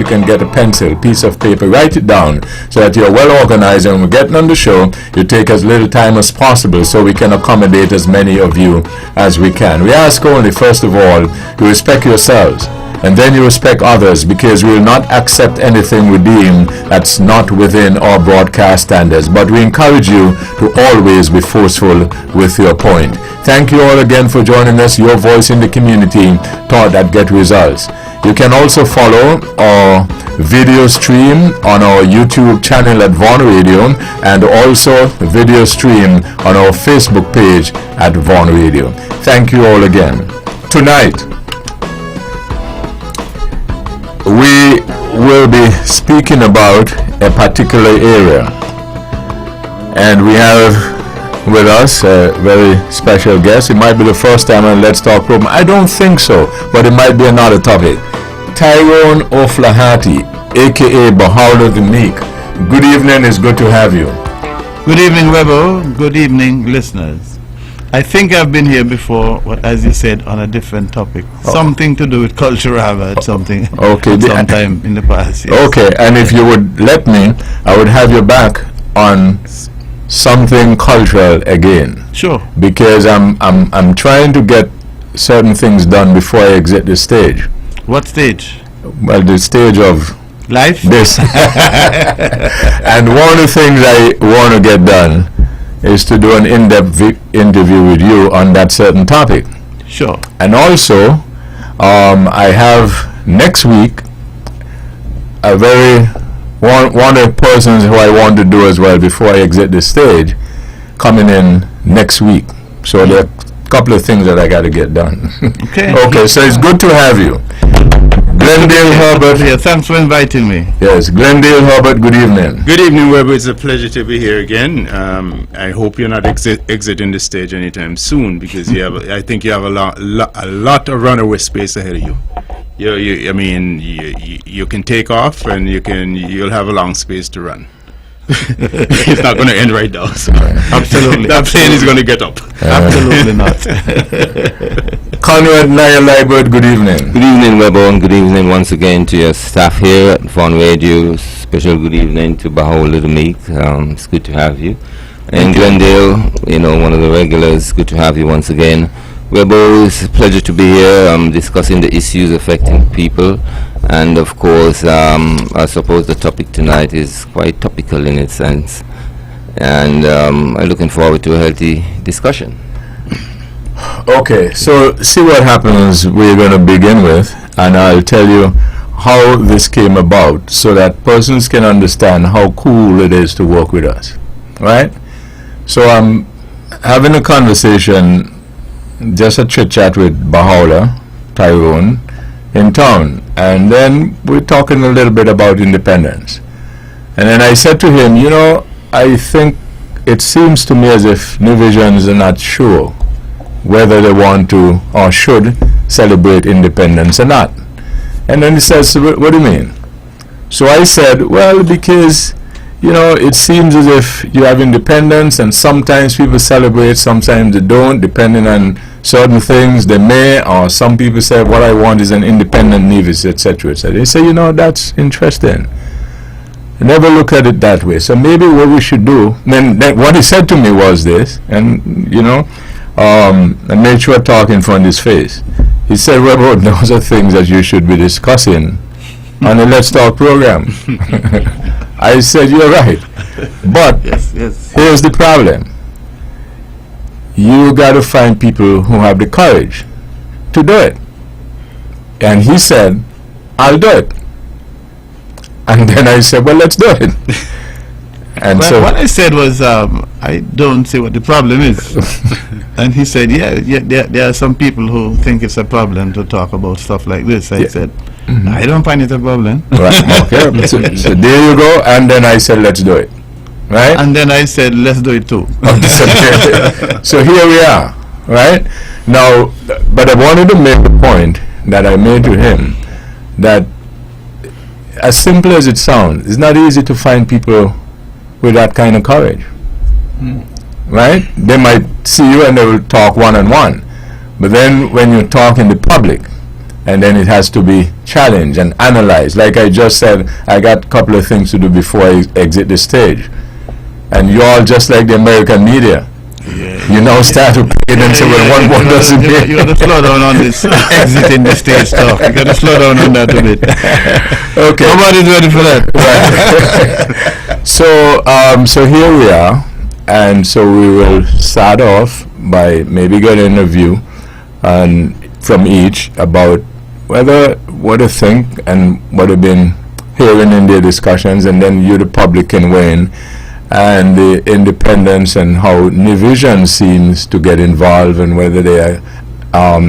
you can get a pencil, piece of paper, write it down so that you're well organized, and when we're getting on the show, you take as little time as possible so we can accommodate as many of you as we can. We ask only, first of all, you respect yourselves, and then you respect others, because we will not accept anything we deem that's not within our broadcast standards. But we encourage you to always be forceful with your point. Thank you all again for joining us. Your voice in the community taught that get results. You can also follow our video stream on our YouTube channel at Vaughan Radio, and also the video stream on our Facebook page at Vaughan Radio. Thank you all again. Tonight, we will be speaking about a particular area, and we have with us a very special guest. It might be the first time on Let's Talk program. I don't think so, but it might be another topic. Tyrone O'Flaherty, aka Bahawla the Meek. Good evening, it's good to have you. Good evening, Webbo. Good evening, listeners. I think I've been here before, but as you said, on a different topic. Something to do with culture, rather, something. Okay. Sometime in the past. Yes. Okay, and if you would let me, I would have you back on something cultural again. Sure. Because I'm trying to get certain things done before I exit the stage. What stage? Well, the stage of life. This. And one of the things I want to get done is to do an in-depth interview with you on that certain topic. Sure. And also, I have next week a very one of the persons who I want to do as well before I exit the stage coming in next week. So there are a couple of things that I got to get done. Okay. Okay, so it's good to have you. Glendale Herbert. Yeah, thanks for inviting me. Yes, Glendale Herbert, good evening. Good evening, Webbo. It's a pleasure to be here again. I hope you're not exiting the stage anytime soon, because I think you have a lot of runaway space ahead of you. You can take off, and you'll have a long space to run. It's not going to end right now. So. Absolutely. That plane is going to get up. Absolutely not. Conrad Naya-Libert, good evening. Good evening, Webbo, and good evening once again to your staff here at Vaughan Radio. Special good evening to Bahawla the Meek. It's good to have you. And Glendale, one of the regulars, good to have you once again. Webbo, it's a pleasure to be here discussing the issues affecting people. And of course, I suppose the topic tonight is quite topical in its sense. And I'm looking forward to a healthy discussion. Okay, so see what happens we're going to begin with, and I'll tell you how this came about so that persons can understand how cool it is to work with us, right? So I'm having a conversation, just a chit-chat with Bahawla, Tyrone, in town, and then we're talking a little bit about independence. And then I said to him, I think it seems to me as if New Visions are not sure whether they want to or should celebrate independence or not. And then he says, what do you mean? So I said, well, because, it seems as if you have independence, and sometimes people celebrate, sometimes they don't, depending on certain things they may, or some people say, what I want is an independent Nevis, etc., etc. They say, that's interesting. I never look at it that way. So maybe what we should do, then what he said to me was this, and, I made sure talk in front of his face. He said, well, those are things that you should be discussing on the Let's Talk program. I said, you're right. But yes. Here's the problem. You got to find people who have the courage to do it. And he said, I'll do it. And then I said, well, let's do it. And so what I said was, I don't see what the problem is. And he said, there are some people who think it's a problem to talk about stuff like this. I said, I don't find it a problem. Right. Okay. So there you go. And then I said, let's do it. Right? And then I said, let's do it too. So here we are. Right? Now, but I wanted to make the point that I made to him, that as simple as it sounds, it's not easy to find people with that kind of courage. Right? They might see you and they will talk one-on-one. But then when you talk in the public, and then it has to be challenged and analyzed. Like I just said, I got a couple of things to do before I exit the stage. And you all just like the American media. You now start to pay them, say, well, one doesn't pay. You got to slow down on this exiting the stage talk. You got to slow down on that a bit. Okay. Nobody's ready for that. Right. So here we are, and so we will start off by maybe getting a view and from each about what they think and what they've been hearing in their discussions, and then you, the public, can weigh in, and the independence and how Nivision seems to get involved and whether they are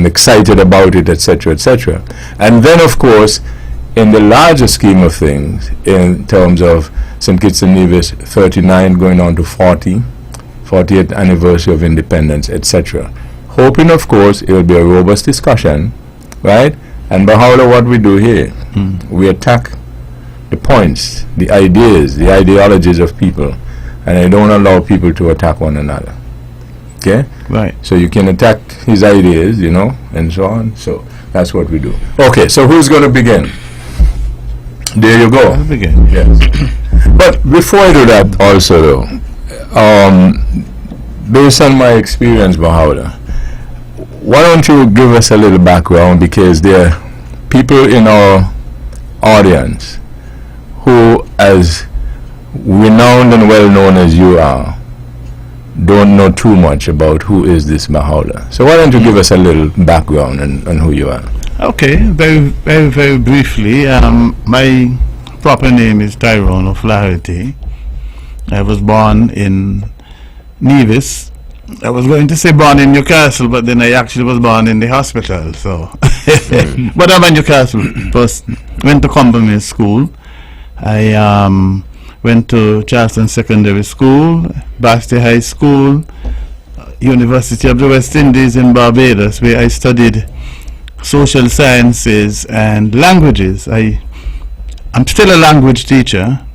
excited about it, etc., etc. And then, of course, in the larger scheme of things, in terms of St. Kitts and Nevis 39 going on to 40th anniversary of independence, etc. Hoping, of course, it will be a robust discussion, right? And Baha'u'llah, what we do here, we attack the points, the ideas, the ideologies of people, and I don't allow people to attack one another. Okay? Right. So you can attack his ideas, you know, and so on. So that's what we do. Okay, so who's going to begin? There you go. I'll begin. Yes. But before I do that also, though, based on my experience, Baha'u'llah, why don't you give us a little background, because there are people in our audience who, as renowned and well known as you are, don't know too much about who is this Baha'u'llah. So why don't you give us a little background on who you are? Okay, very briefly. My proper name is Tyrone O'Flaherty. I was born in Nevis. I was going to say born in Newcastle, but then I actually was born in the hospital. So, but I'm in Newcastle. First, went to Cumberland School. I went to Charleston Secondary School, Basti High School, University of the West Indies in Barbados, where I studied social sciences and languages. I'm still a language teacher.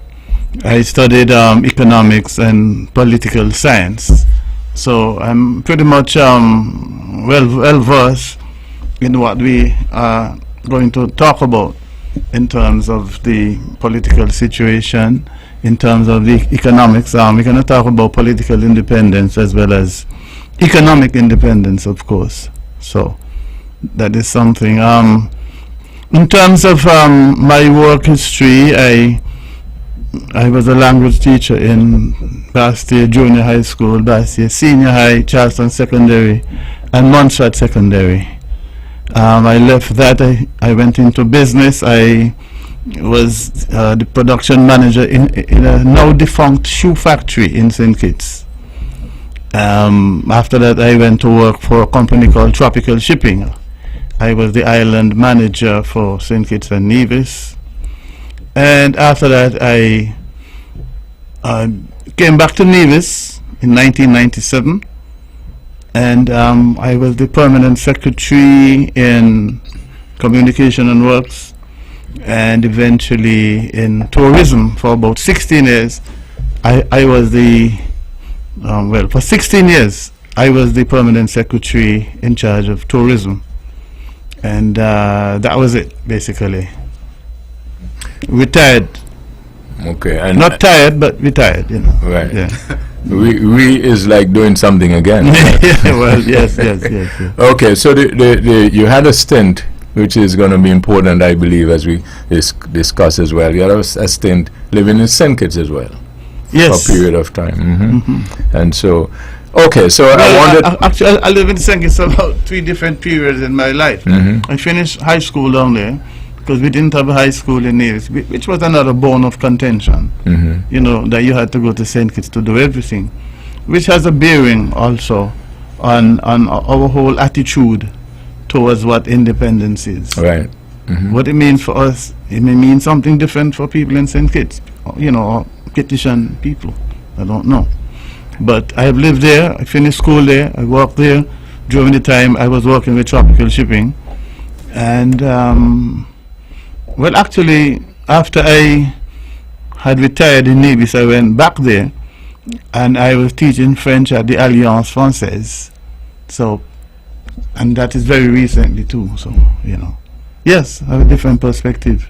I studied economics and political science. So I'm pretty much well versed in what we are going to talk about in terms of the political situation, in terms of the economics. We're going to talk about political independence as well as economic independence, of course. So that is something. In terms of my work history, I was a language teacher in Basti Junior High School, Basti Senior High, Charleston Secondary, and Montserrat Secondary. I left that. I went into business. I was the production manager in a now defunct shoe factory in St. Kitts. After that, I went to work for a company called Tropical Shipping. I was the island manager for St. Kitts and Nevis. And after that, I came back to Nevis in 1997. And I was the permanent secretary in communication and works, and eventually in tourism for about 16 years. I was the, for 16 years, I was the permanent secretary in charge of tourism. And that was it, basically. Retired. Okay. And not tired, but retired, you know. Right. Yeah. We is like doing something again. Well, yes. Okay, so you had a stint, which is going to be important, I believe, as we discuss as well. You had a stint living in St. Kitts as well. Yes. For a period of time. And so, okay, so well, I wanted... Actually, I live in St. Kitts about 3 different periods in my life. I finished high school down there, because we didn't have a high school in Nevis, which was another bone of contention. You know, that you had to go to St. Kitts to do everything, which has a bearing also on our whole attitude towards what independence is. Right. What it means for us, it may mean something different for people in St. Kitts, you know, or Kittitian people. I don't know. But I have lived there, I finished school there, I worked there during the time I was working with Tropical Shipping. And well, actually, after I had retired in Nevis, I went back there, and I was teaching French at the Alliance Française. So, and that is very recently too. So, you know, yes, I have a different perspective.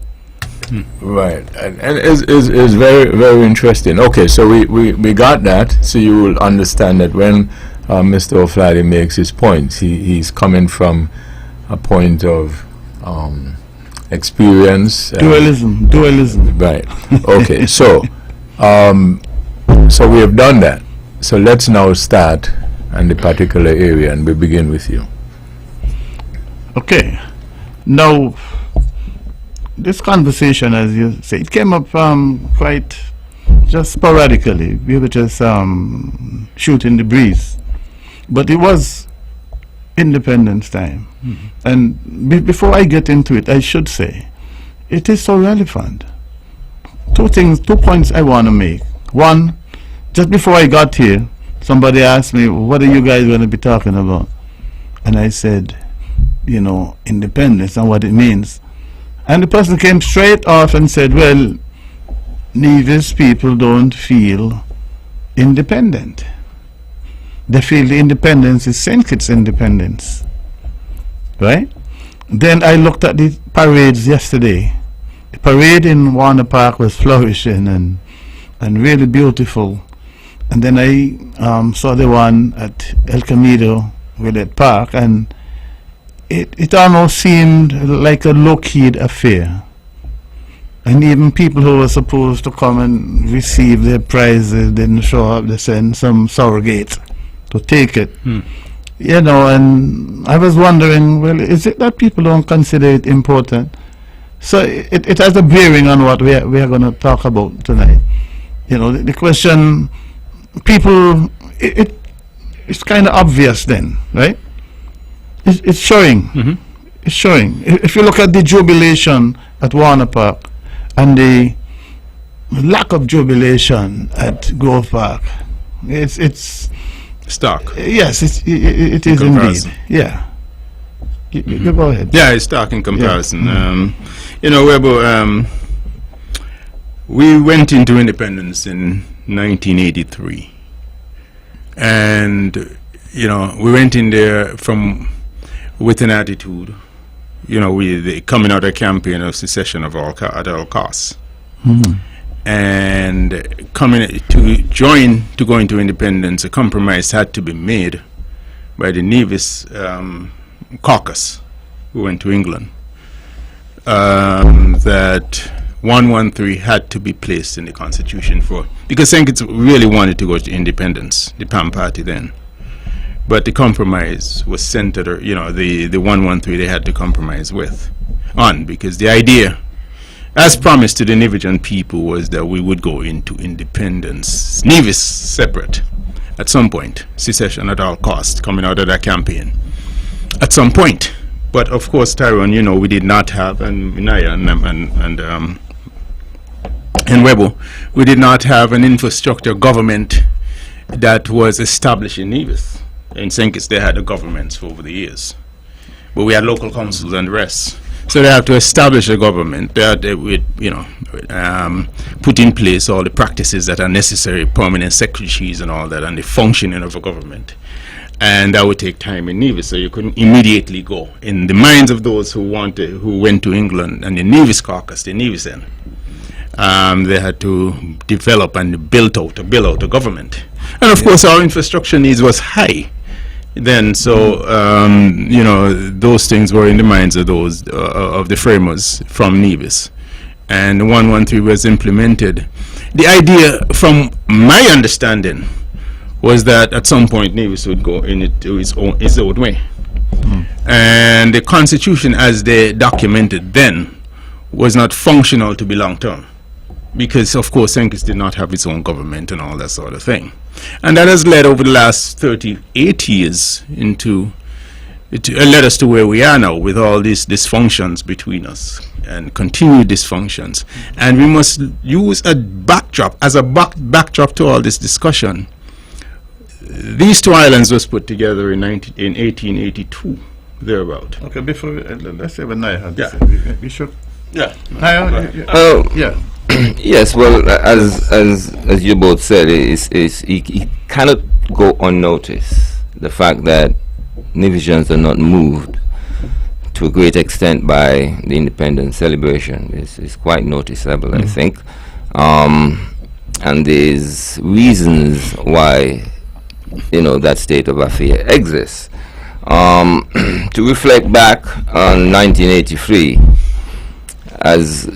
Right, and it's very, very interesting. Okay, so we got that, so you will understand that when Mr. O'Flaherty makes his points, he's coming from a point of experience. Dualism. Right. Okay, so so we have done that. So let's now start on the particular area, and we begin with you. Okay. Now, this conversation, as you say, it came up quite just sporadically. We were just shooting the breeze. But it was independence time. And before I get into it, I should say, it is so relevant. 2 points I want to make. One, just before I got here, somebody asked me, what are you guys going to be talking about? And I said, independence and what it means. And the person came straight off and said, well, Nevis people don't feel independent. They feel the independence is St. Kitts independence. Right? Then I looked at the parades yesterday. The parade in Warner Park was flourishing and really beautiful. And then I saw the one at El Camino Willett Park, and it almost seemed like a low-key affair. And even people who were supposed to come and receive their prizes didn't show up. They sent some surrogates to take it. And I was wondering, well, is it that people don't consider it important? So it has a bearing on what we are going to talk about tonight. The question, people, it's kind of obvious then, right? It's showing. It's showing. If you look at the jubilation at Warner Park and the lack of jubilation at Grove Park, it's stark. Yes, it is indeed. Yeah. You go ahead. Yeah, it's stark in comparison. Webbo, we went into independence in 1983, and we went in there with an attitude, coming out of a campaign of secession at all costs. And coming to go into independence, a compromise had to be made by the Nevis caucus who went to England, that 113 had to be placed in the constitution because St. Kitts really wanted to go to independence, the PAM party then. But the compromise was centered, the 113 they had to compromise on, because the idea, as promised to the Nevian people, was that we would go into independence, Nevis separate, at some point, secession at all costs, coming out of that campaign, at some point. But of course, Tyrone, we did not have, and Naya and Webbo, we did not have an infrastructure government that was established in Nevis. In St. Kitts, they had the governments for over the years, but we had local councils and the rest. So they have to establish a government. They had put in place all the practices that are necessary, permanent secretaries and all that, and the functioning of a government. And that would take time in Nevis, so you couldn't immediately go. In the minds of those who went to England and the Nevis caucus, the Nevis end, they had to develop and build out a government. And of course, our infrastructure needs was high then, so those things were in the minds of those of the framers from Nevis, and 113 was implemented. The idea, from my understanding, was that at some point Nevis would go into its own way, and the constitution, as they documented then, was not functional to be long term, because of course St. Kitts did not have its own government and all that sort of thing. And that has led over the last 38 years led us to where we are now, with all these dysfunctions between us and continued dysfunctions. And we must use a backdrop, as a backdrop to all this discussion. These 2 islands was put together in 1882, thereabout. Okay, before let's say what Naya had to say. We should. Yeah. Yeah. Yes, well, as you both said, it cannot go unnoticed, the fact that Nevisians are not moved to a great extent by the independence celebration. Is quite noticeable, I think. And there's reasons why, that state of affair exists. To reflect back on 1983, as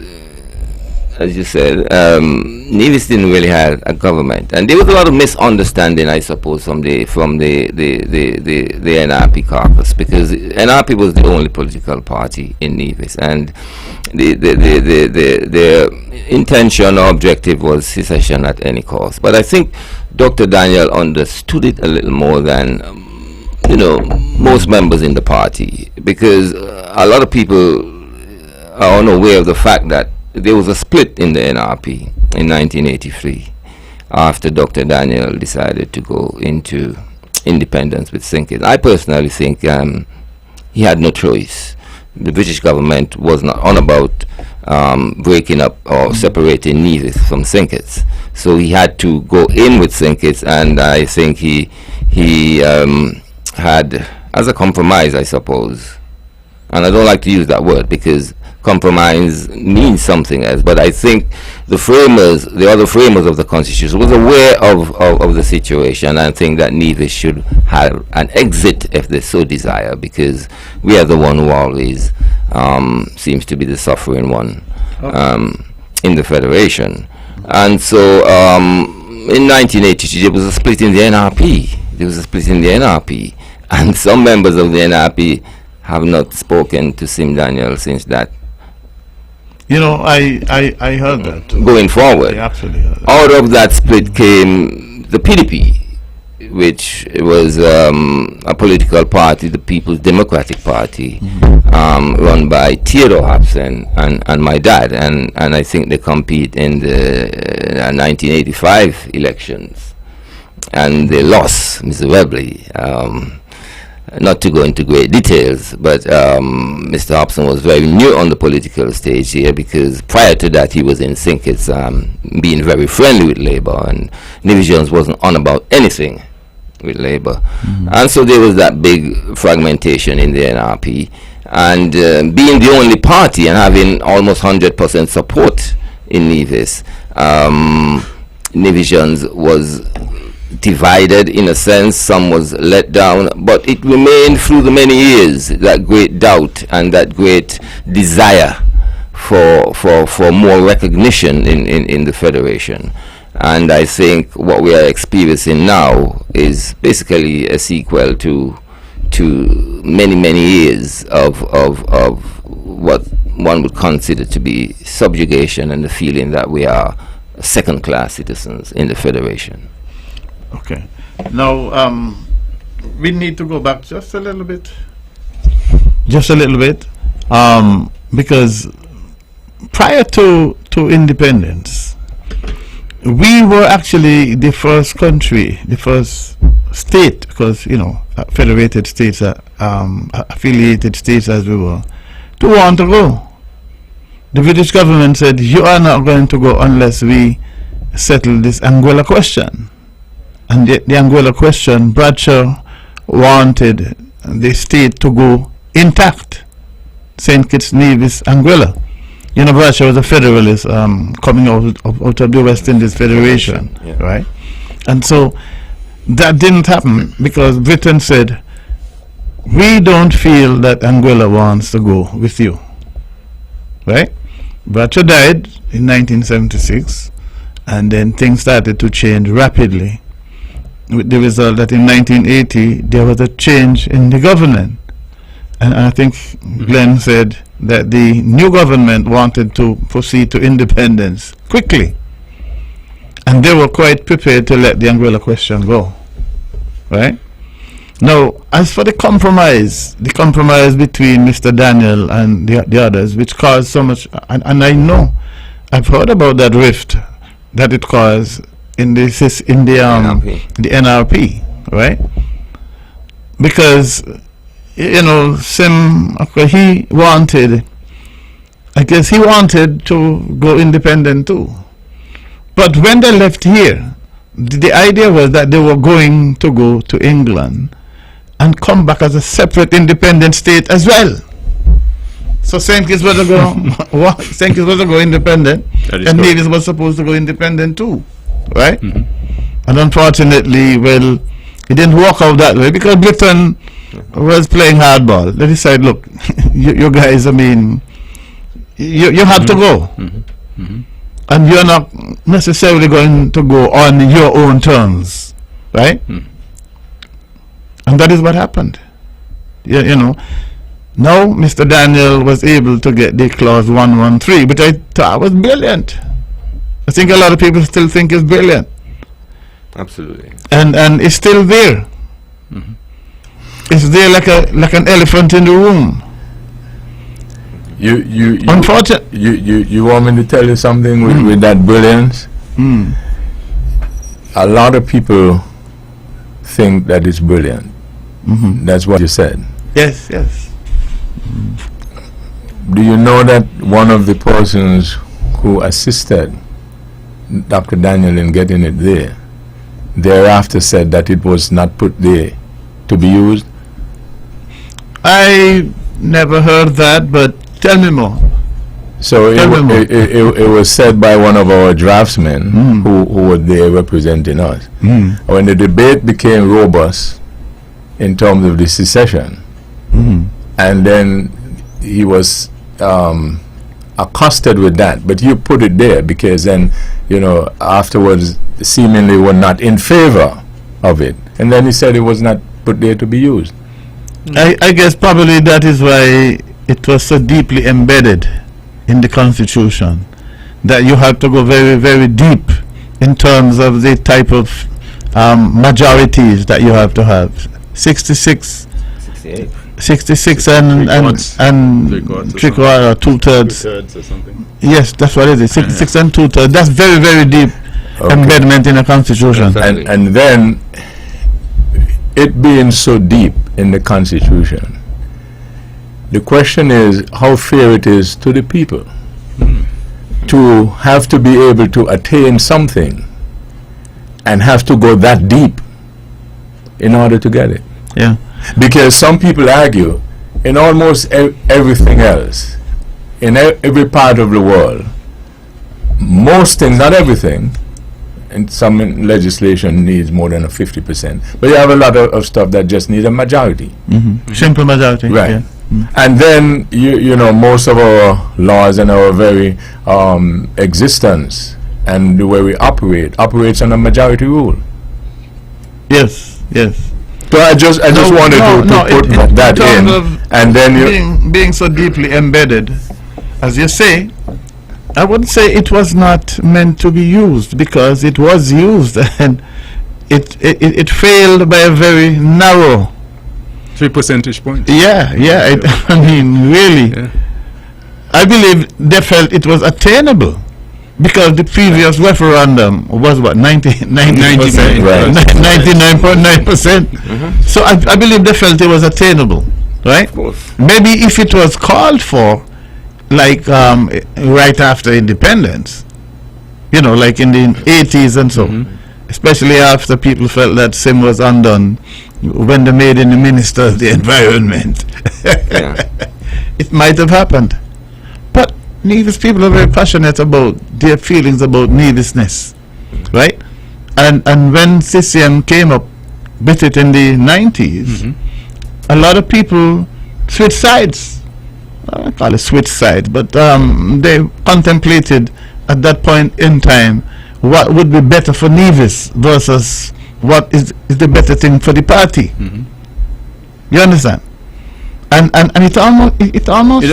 you said, Nevis didn't really have a government, and there was a lot of misunderstanding, I suppose, from the NRP caucus, because NRP was the only political party in Nevis, and the intention or objective was secession at any cost. But I think Dr. Daniel understood it a little more than most members in the party, because a lot of people are unaware of the fact that there was a split in the NRP in 1983 after Dr. Daniel decided to go into independence with Sinkit. I personally think he had no choice. The British government was not on about breaking up or separating Nevis from Sinkit, so he had to go in with Sinkit, and I think he had, as a compromise, I suppose, and I don't like to use that word because compromise means something else, but I think the other framers of the Constitution was aware of the situation, and I think that Nevis should have an exit if they so desire, because we are the one who always seems to be the suffering one in the Federation. And so in 1982 there was a split in the NRP. And some members of the NRP have not spoken to Sim Daniel since that. I heard that. Going forward, I absolutely heard that. Out of that split came the PDP, which was a political party, the People's Democratic Party, run by Theodore Hobson and my dad, and I think they compete in the 1985 elections, and they lost miserably. Not to go into great details, but Mr. Hobson was very new on the political stage here, because prior to that he was in Sinkit's being very friendly with Labour, and Nevis Jones wasn't on about anything with Labour. And so there was that big fragmentation in the NRP, and being the only party and having almost 100% support in Nevis, Nevis Jones was divided in a sense. Some was let down, but it remained through the many years that great doubt and that great desire for more recognition in the Federation. And I think what we are experiencing now is basically a sequel to many years of what one would consider to be subjugation and the feeling that we are second-class citizens in the Federation. Okay. Now, we need to go back just a little bit. Because prior to independence, we were actually the first country, the first state, because, federated states, affiliated states as we were, to want to go. The British government said, you are not going to go unless we settle this Anguilla question. And the Anguilla question, Bradshaw wanted the state to go intact. St. Kitts, Nevis, Anguilla. Bradshaw was a federalist coming out of the West Indies Federation, right? And so that didn't happen because Britain said, we don't feel that Anguilla wants to go with you, right? Bradshaw died in 1976, and then things started to change rapidly, with the result that in 1980 there was a change in the government. And I think Glenn said that the new government wanted to proceed to independence quickly, and they were quite prepared to let the Anguilla question go, right? Now, as for the compromise between Mr. Daniel and the others, which caused so much, and I know, I've heard about that rift that it caused in the NRP, right? Because Sim, he wanted to go independent too. But when they left here, the idea was that they were going to go to England and come back as a separate independent state as well. So St. Kitts was to go, what? St. Kitts was to go independent, That is and correct. Nevis was supposed to go independent too, right? And unfortunately, well, it didn't work out that way because Britain was playing hardball. They decided, look, you guys, I mean, you have to go. And you're not necessarily going to go on your own terms, right? And that is what happened. You know, now Mr. Daniel was able to get the clause 113, which I thought was brilliant. I think a lot of people still think it's brilliant. Absolutely. And it's still there. It's there like an elephant in the room. Unfortunately, You want me to tell you something with that brilliance? A lot of people think that it's brilliant. That's what you said. yes. Do you know that one of the persons who assisted Dr. Daniel in getting it there, thereafter said that it was not put there to be used? I never heard that, but tell me more. So it was said by one of our draftsmen who were there representing us. When the debate became robust in terms of the secession, and then he was accosted with that, but you put it there because then, afterwards seemingly were not in favor of it. And then he said it was not put there to be used. I guess probably that is why it was so deeply embedded in the Constitution that you have to go very, very deep in terms of the type of majorities that you have to have. 66 68. and three-quarter, two-thirds. Two-thirds or something. Yes, that's what it is. 66 and two-thirds. That's very, very deep embedment in the Constitution. And then, it being so deep in the Constitution, the question is how fair it is to the people to have to be able to attain something and have to go that deep in order to get it. Yeah. Because some people argue in almost everything else, in every part of the world, most things, not everything, and some legislation needs more than a 50%, but you have a lot of stuff that just needs a majority. Simple majority. Right. Yeah. And then, you know, most of our laws and our very existence and the way we operates on a majority rule. Yes. So I just wanted to put that terms in, of and then being so deeply embedded, as you say, I would say it was not meant to be used because it was used and it failed by a very narrow. 3 percentage points. Yeah. I mean, really, Yeah. I believe they felt it was attainable. Because the previous referendum was what, 90%? 99%. Right. 99.9%. So I believe they felt it was attainable, right? Of course. Maybe if it was called for, like right after independence, you know, like in the 80s and so, especially after people felt that Sim was undone, when they made him the Minister of the Environment, Yeah. it might have happened. But Nevis people are very passionate about their feelings about Nevisness, right? And when CCM came up with it in the 90s, a lot of people switched sides. I call it switch sides, but they contemplated at that point in time what would be better for Nevis versus what is the better thing for the party. You understand? And it almost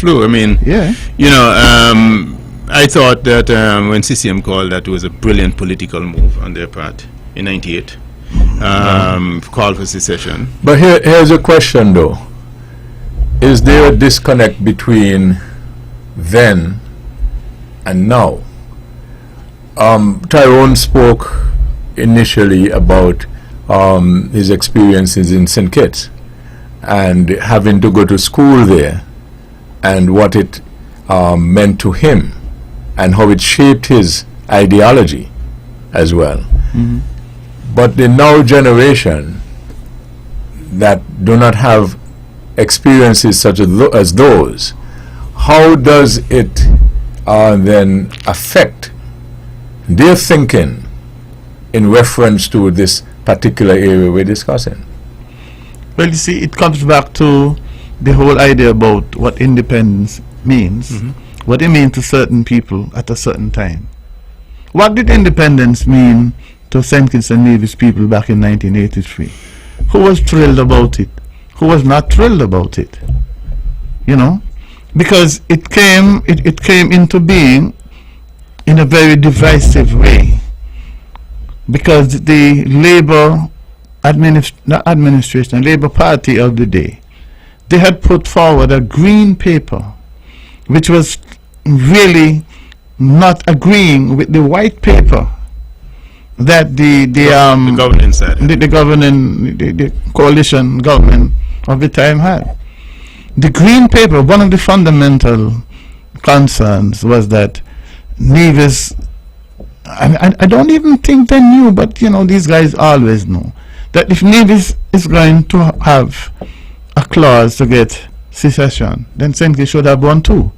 flew. I mean, yeah. you know, I thought that when CCM called, that was a brilliant political move on their part in '98. Call for secession. But here's a question though. Is there a disconnect between then and now? Tyrone spoke initially about his experiences in St. Kitts and having to go to school there and what it meant to him and how it shaped his ideology as well. But the now generation that do not have experiences such as those, how does it then affect their thinking in reference to this particular area we're discussing? Well, you see, it comes back to the whole idea about what independence means, what it means to certain people at a certain time. What did independence mean to St. Kitts and Nevis people back in 1983? Who was thrilled about it? Who was not thrilled about it? You know, because it came into being in a very divisive way, because the Labour Labour Party of the day, they had put forward a green paper which was really not agreeing with the white paper that the governing side, the coalition government of the time had. The green paper, one of the fundamental concerns was that Nevis, I don't even think they knew, but you know, these guys always know that if Nevis is going to have a clause to get secession, then St. Kitts should have one too.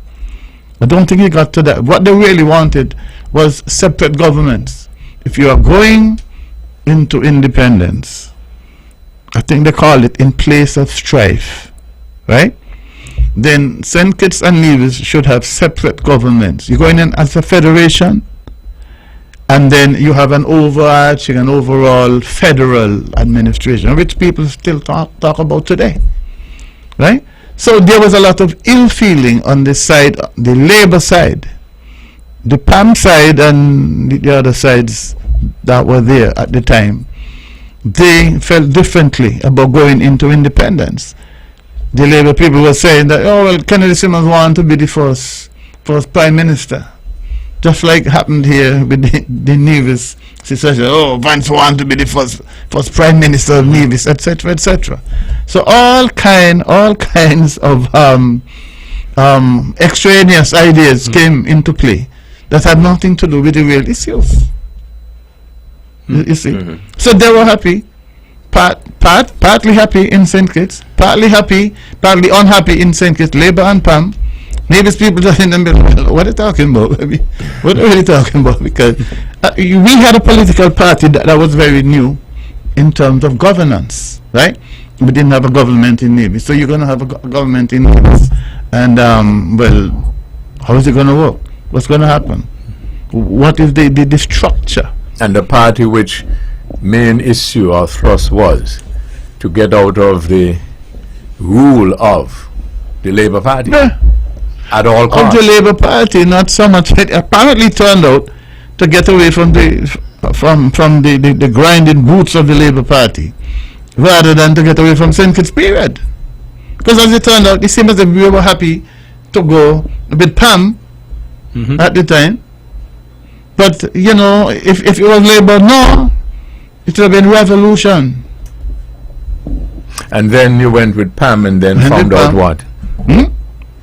I don't think he got to that. What they really wanted was separate governments. If you are going into independence, I think they call it in place of strife, right? Then St. Kitts and Nevis should have separate governments. You're going in as a federation, and then you have an overarching and overall federal administration, which people still talk about today, right? So there was a lot of ill feeling on this side, the Labour side, the PAM side, and the other sides that were there at the time. They felt differently about going into independence. The Labour people were saying that, oh well, Kennedy Simmons wanted to be the first Prime Minister, just like happened here with the Nevis secession. Oh, Vance wanted to be the first Prime Minister of Nevis, etc., etc. So all kinds of extraneous ideas came into play that had nothing to do with the real issues. You see, so they were happy, partly happy in St. Kitts, partly happy, partly unhappy in St. Kitts. Labour and PAM. Nevis people just in the middle. What are they talking about? I mean, what are they talking about? Because we had a political party that was very new in terms of governance, right? We didn't have a government in Nevis, so you're going to have a government in Nevis, and well, how is it going to work? What's going to happen? What is the structure? And the party which main issue or thrust was to get out of the rule of the Labour Party. Yeah. At all costs. Of the Labour Party, not so much. It apparently turned out to get away from the grinding boots of the Labour Party, rather than to get away from St. Kitts period. Because as it turned out, it seemed as if we were happy to go with PAM at the time. But you know, if it was Labour, no, it would have been revolution. And then you went with PAM and then found out what?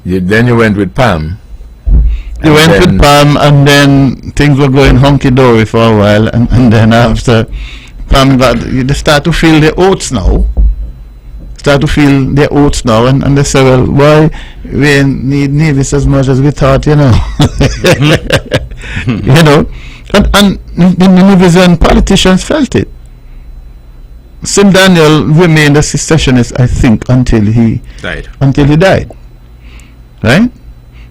Then you went with PAM. You went with PAM, and then things were going hunky-dory for a while, and then after PAM you start to feel their oats now. And they say, well, why we need Nevis as much as we thought, you know. You know, and the Nevisian politicians felt it. Sim Daniel remained a secessionist, I think, until he died. Right?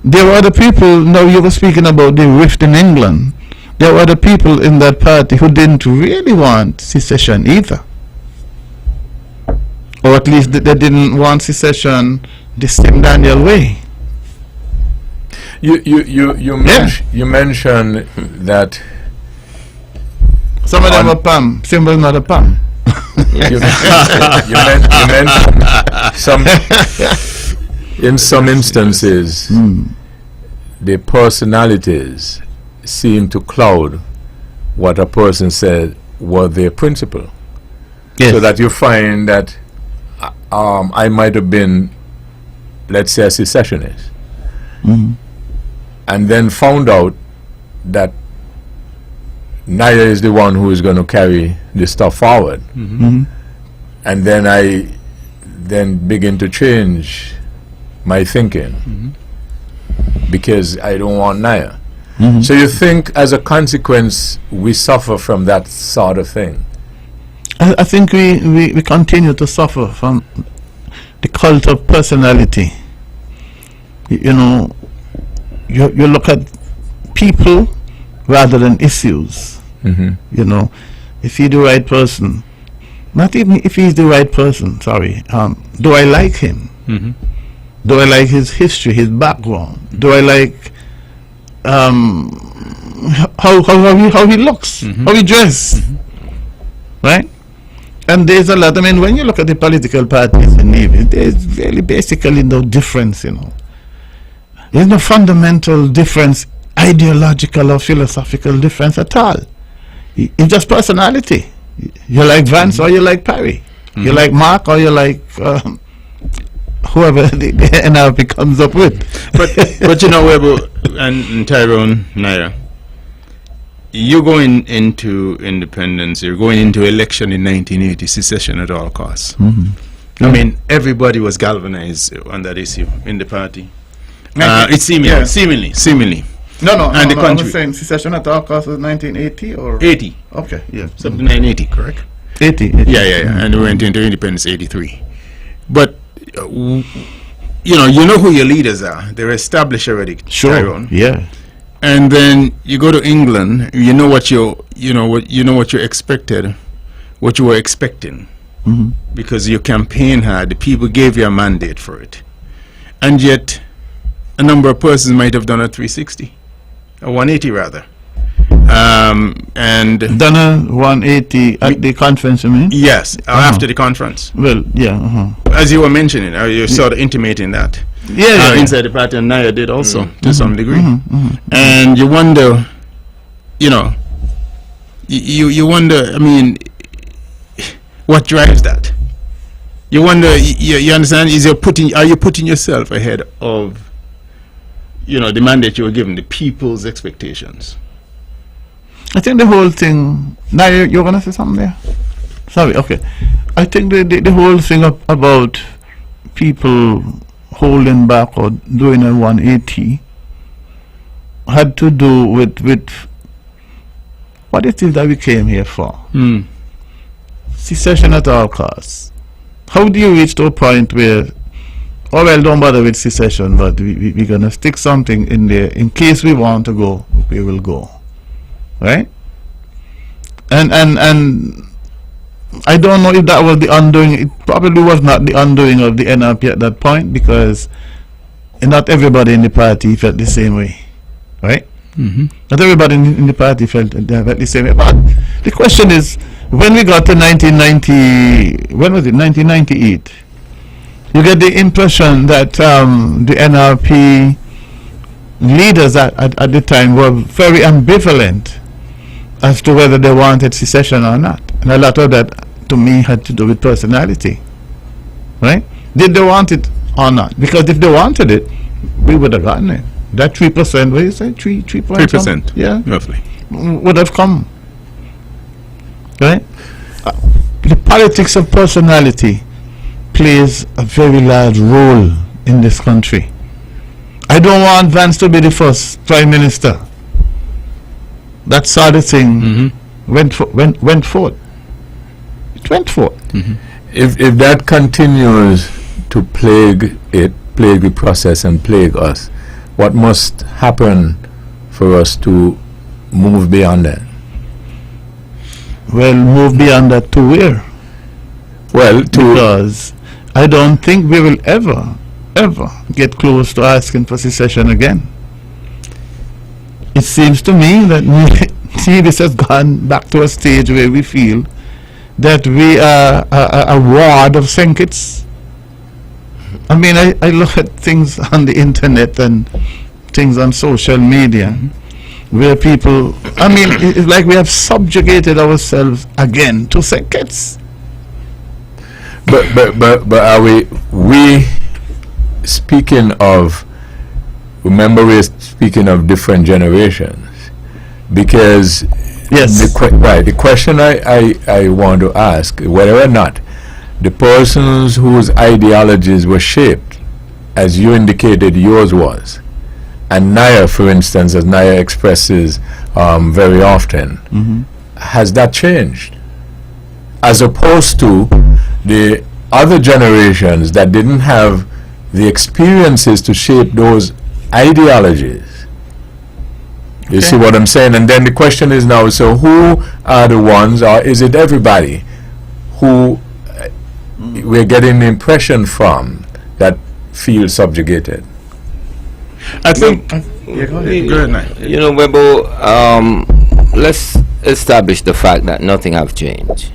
There were other people. Now you were speaking about the rift in England. There were other people in that party who didn't really want secession either, or at least they didn't want secession the Sim Daniel way. You mentioned that some of them were PAM. Sim was not a PAM. you mentioned some. In some instances, the personalities seem to cloud what a person said were their principle. Yes. So that you find that I might have been, let's say, a secessionist, and then found out that neither is the one who is going to carry the stuff forward. And then then begin to change my thinking because I don't want Naya. So you think as a consequence we suffer from that sort of thing? I think we continue to suffer from the cult of personality. You know, you look at people rather than issues. You know, if he's the right person, not even if he's the right person, sorry, do I like him? Do I like his history, his background? Do I like how he looks, how he dresses, right? And there's a lot. I mean, when you look at the political parties in Navy, there's really basically no difference. You know, there's no fundamental difference, ideological or philosophical difference at all. It's just personality. You like Vance or you like Perry. You like Mark or you like whoever the NRP comes up with. But you know, Webbo and Tyrone, Naira, you're going into independence, you're going into election in 1980, secession at all costs. I mean, everybody was galvanized on that issue in the party. It's seemingly. No, And the I country. was saying secession at all costs was 1980 or 80, okay, yeah, something 1980, correct? 80. Yeah. And we went into independence 83. But you know who your leaders are. They're established already. Sure. Tyrone. Yeah. And then you go to England. You know what you expected, what you were expecting, because your campaign had the people gave you a mandate for it, and yet a number of persons might have done a 360, a 180 rather, and Done a 180 at the conference, you mean? yes, after the conference, Well, yeah. as you were mentioning, you sort of intimating that. Yeah. Inside the party, and Naya did also to some degree, and you wonder, you wonder. I mean, what drives that? You wonder. You understand? Are you putting yourself ahead of, the mandate you were given, the people's expectations? I think the whole thing. Now you're gonna say something there. Sorry. Okay. I think the whole thing about people holding back or doing a 180 had to do with what it is that we came here for. Secession at all costs. How do you reach to a point where, oh well, don't bother with secession, but we're gonna stick something in there in case we want to go, we will go, right? And I don't know if that was the undoing. It probably was not the undoing of the NRP at that point, because not everybody in the party felt the same way, right? Not everybody in the party felt the same way. But the question is, when we got to 1990, when was it? 1998. You get the impression that the NRP leaders at the time were very ambivalent as to whether they wanted secession or not. And a lot of that, to me, had to do with personality. Right? Did they want it or not? Because if they wanted it, we would have gotten it. That 3%, what do you say? 3%? Yeah. Roughly. Would have come. Right? The politics of personality plays a very large role in this country. I don't want Vance to be the first Prime Minister. That sort of thing went forth. It went forth. If that continues to plague the process and plague us, what must happen for us to move beyond that? Well, move beyond that to where? Well, Because I don't think we will ever get close to asking for secession again. It seems to me that this has gone back to a stage where we feel that we are a ward of Senkits. I mean, I look at things on the internet and things on social media where people, I mean, it's like we have subjugated ourselves again to Senkits. But are we speaking of, remember we're speaking of different generations, because Yes. the question I want to ask, whether or not the persons whose ideologies were shaped, as you indicated yours was, and Naya, for instance, as Naya expresses very often, has that changed? As opposed to the other generations that didn't have the experiences to shape those ideologies. You see what I'm saying? And then the question is now, so who are the ones, or is it everybody who we're getting the impression from that feel subjugated? I think. go ahead. Go ahead, Naya. You know, Webbo, let's establish the fact that nothing have changed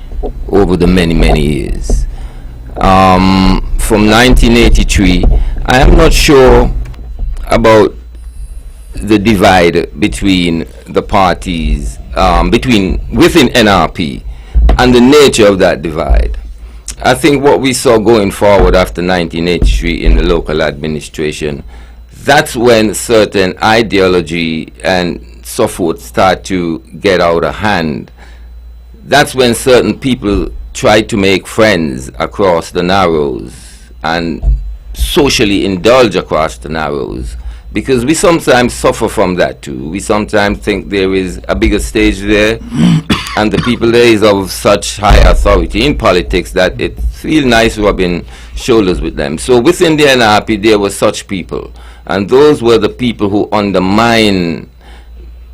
over the many, many years. From 1983, I am not sure about the divide between the parties, within NRP, and the nature of that divide. I think what we saw going forward after 1983 in the local administration, that's when certain ideology and so forth start to get out of hand. That's when certain people try to make friends across the narrows and socially indulge across the narrows, because we sometimes suffer from that too. We sometimes think there is a bigger stage there and the people there is of such high authority in politics that it feels nice rubbing shoulders with them. So within the NRP there were such people, and those were the people who undermine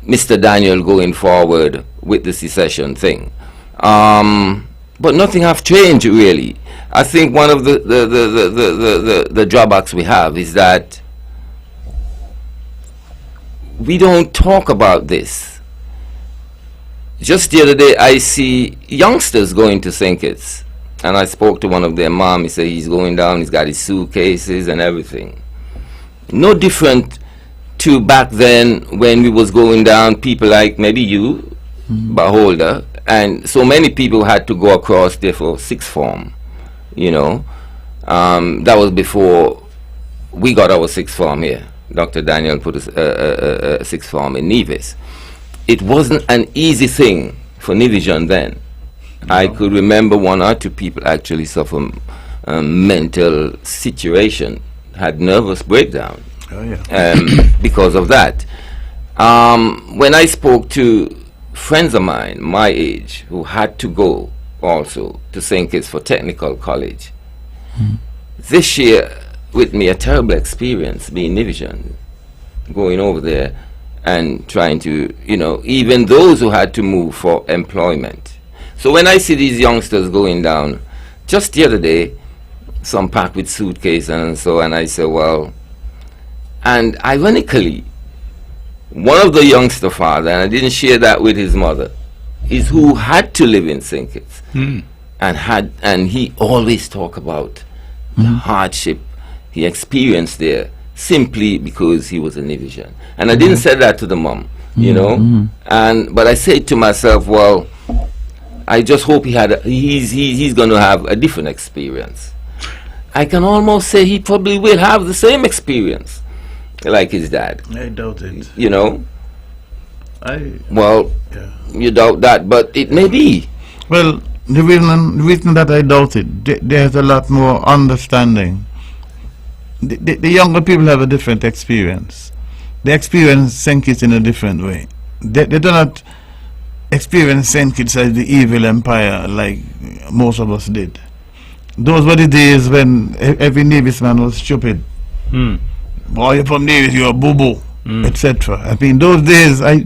Mr. Daniel going forward with the secession thing. But nothing have changed really. I think one of the drawbacks we have is that we don't talk about this. Just the other day I see youngsters going to St. Kitts, and I spoke to one of their mom. He said he's going down, he's got his suitcases and everything. No different to back then when we was going down, people like maybe you, Beholder, and so many people had to go across there for sixth form, you know. That was before we got our sixth form here. Dr. Daniel put a sixth form in Nevis. It wasn't an easy thing for Nivision then. No. I could remember one or two people actually suffer mental situation, had nervous breakdown because of that. When I spoke to friends of mine my age who had to go also to St. Kitts for technical college, they share with me a terrible experience being Nivision, going over there and trying to, you know, even those who had to move for employment. So when I see these youngsters going down, just the other day, some packed with suitcase and so, and I say, well, and ironically, one of the youngster father, and I didn't share that with his mother, is who had to live in St. Kitts, and he always talk about the hardship he experienced there simply because he was a Nivision. And I didn't say that to the mom, you know, but I said to myself, well, I just hope he's going to have a different experience. I can almost say he probably will have the same experience like his dad. I doubt it. You know? Yeah. You doubt that, but it may be. Well, the reason that I doubt it, there's a lot more understanding. The younger people have a different experience. They experience St. Kitts in a different way. They do not experience St. Kitts as the evil empire like most of us did. Those were the days when every Nevis man was stupid. Boy, you're from Nevis, you're a boo-boo, etc. I mean, those days, I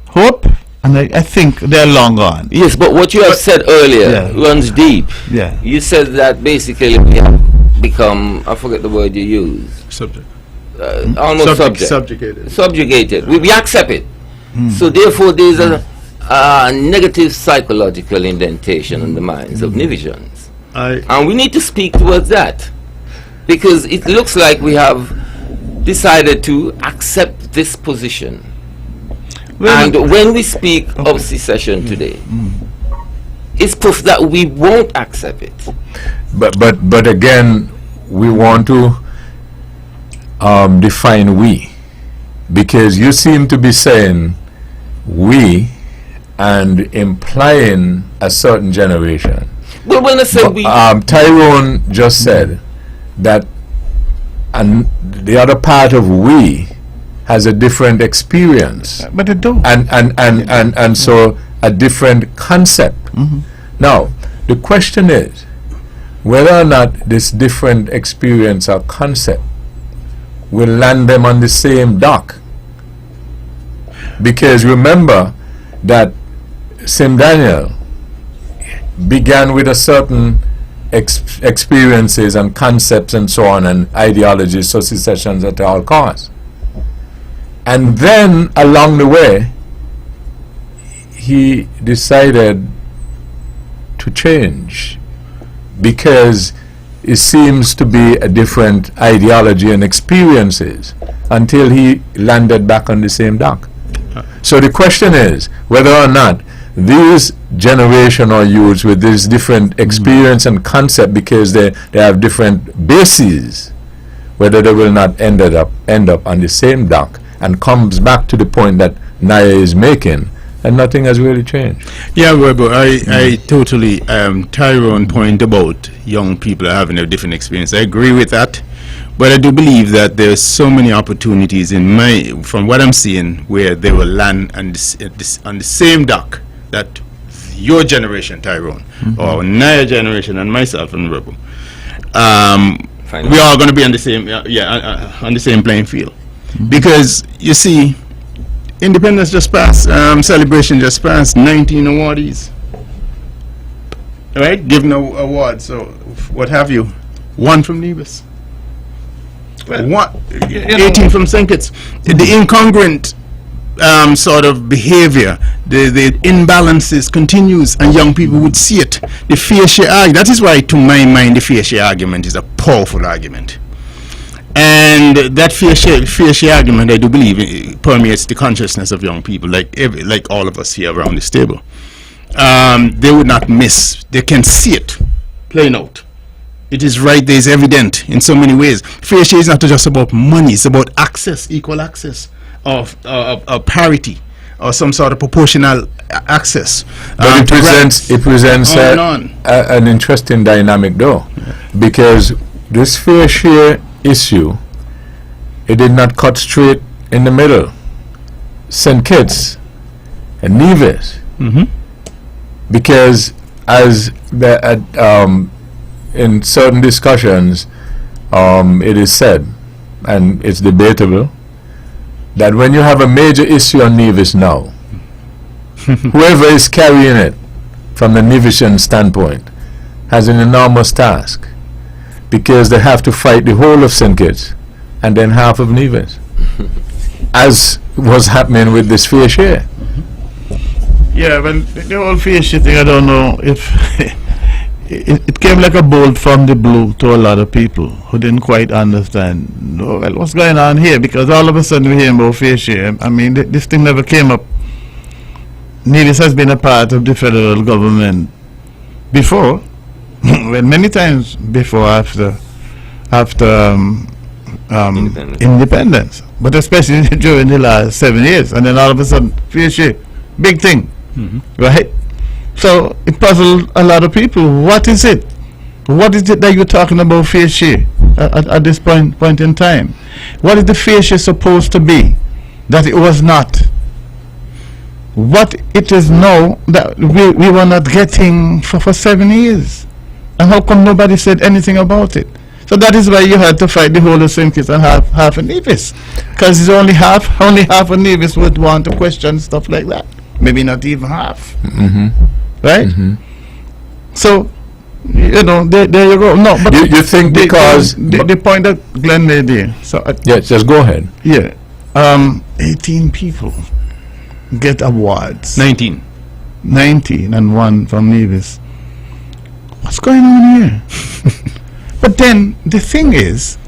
hope and I think they're long gone. Yes, but what you have said earlier runs deep. Yeah. You said that basically we have become, I forget the word you used. Subject. Almost Subjugated. Subjugated. We accept it. So therefore there's a negative psychological indentation in the minds of Nivisians. And we need to speak towards that. Because it looks like we have decided to accept this position. Well, and when we speak of secession today, it's proof that we won't accept it. But again, we want to define we, because you seem to be saying we and implying a certain generation. Well, when I said we... Tyrone just said that, and the other part of we has a different experience, But they don't. and so a different concept. Now, the question is whether or not this different experience or concept will land them on the same dock. Because remember that Sim Daniel began with a certain experiences and concepts and so on, and ideologies, secessions at all costs. And then along the way, he decided to change because it seems to be a different ideology and experiences until he landed back on the same dock. So the question is whether or not these generation or youths with this different experience and concept, because they have different bases, whether they will not end up on the same dock, and comes back to the point that Naya is making, and nothing has really changed. Yeah, Webbo, I totally, Tyrone point about young people having a different experience. I agree with that, but I do believe that there's so many opportunities from what I'm seeing, where they will land on the same dock that your generation, Tyrone, or Naya generation, and myself and Webbo. We are going to be on the same, on the same playing field. Because, you see, Independence just passed, celebration just passed, 19 awardees. Right? Given awards, so what have you? 1 from Nevis. 18 from St. Kitts. The incongruent sort of behavior, the imbalances continues, and young people would see it. The fair share argument, that is why, to my mind, the fair share argument is a powerful argument. And that fair share argument, I do believe, it permeates the consciousness of young people, like all of us here around this table. They would not miss. They can see it playing out. It is right there, it's evident in so many ways. Fair share is not just about money, it's about access, equal access, of parity, or some sort of proportional access. But it presents an interesting dynamic, though, because this fair share issue, it did not cut straight in the middle. St. Kitts and Nevis, because as in certain discussions, it is said, and it's debatable, that when you have a major issue on Nevis now, whoever is carrying it from the Nevisian standpoint has an enormous task, because they have to fight the whole of St. Kitts and then half of Nevis, as was happening with this fair share. Yeah, well, the whole fair share thing, I don't know if it came like a bolt from the blue to a lot of people who didn't quite understand, well, what's going on here, because all of a sudden we hear about fair share. I mean, this thing never came up. Nevis has been a part of the federal government before. Well, many times before, after independence, but especially during the last 7 years, and then all of a sudden, fair share, big thing, right? So it puzzled a lot of people. What is it? What is it that you're talking about fair share at this point in time? What is the fair share supposed to be that it was not? What it is now that we were not getting for 7 years? And how come nobody said anything about it? So that is why you had to fight the whole of St. Kitts and half of Nevis, because it's only half of Nevis would want to question stuff like that. Maybe not even half, right? So, you know, there you go. No, but you think because the point that Glenn made there. So yes, just go ahead. Yeah, 18 people get awards. 19 and 1 from Nevis. What's going on here? But then the thing is,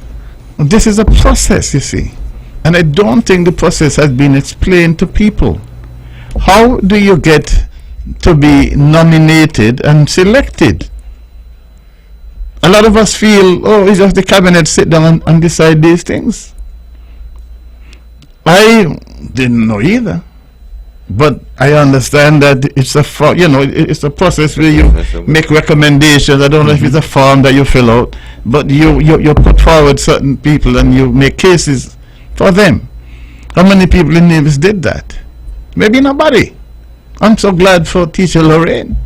this is a process, you see, and I don't think the process has been explained to people. How do you get to be nominated and selected? A lot of us feel, oh, it's just the cabinet sit down and decide these things. I didn't know either. But I understand that it's it's a process where you make recommendations. I don't know if it's a form that you fill out, but you put forward certain people and you make cases for them. How many people in Nevis did that? Maybe nobody. I'm so glad for teacher Lorraine,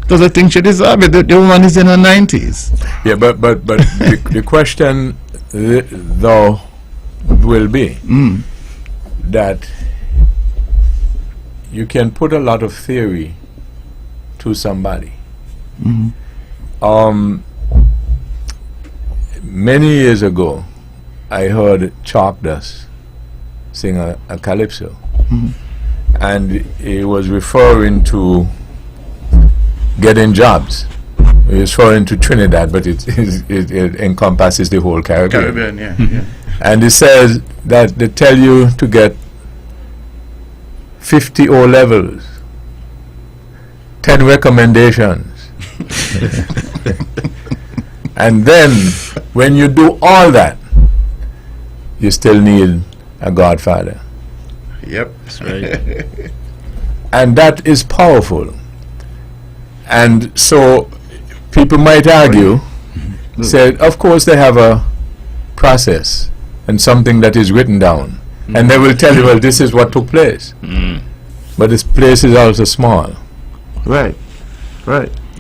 because I think she deserves it. The woman is in her 90s. Yeah, but the question though will be that you can put a lot of theory to somebody. Many years ago, I heard Chalk Dust sing a calypso, and he was referring to getting jobs. He was referring to Trinidad, but it encompasses the whole Caribbean. Yeah. And he says that they tell you to get 50 O levels, 10 recommendations. And then when you do all that, you still need a godfather. Yep, that's right. And that is powerful. And so people might argue, say, of course they have a process and something that is written down. And they will tell you, well, this is what took place. But this place is also small. Right.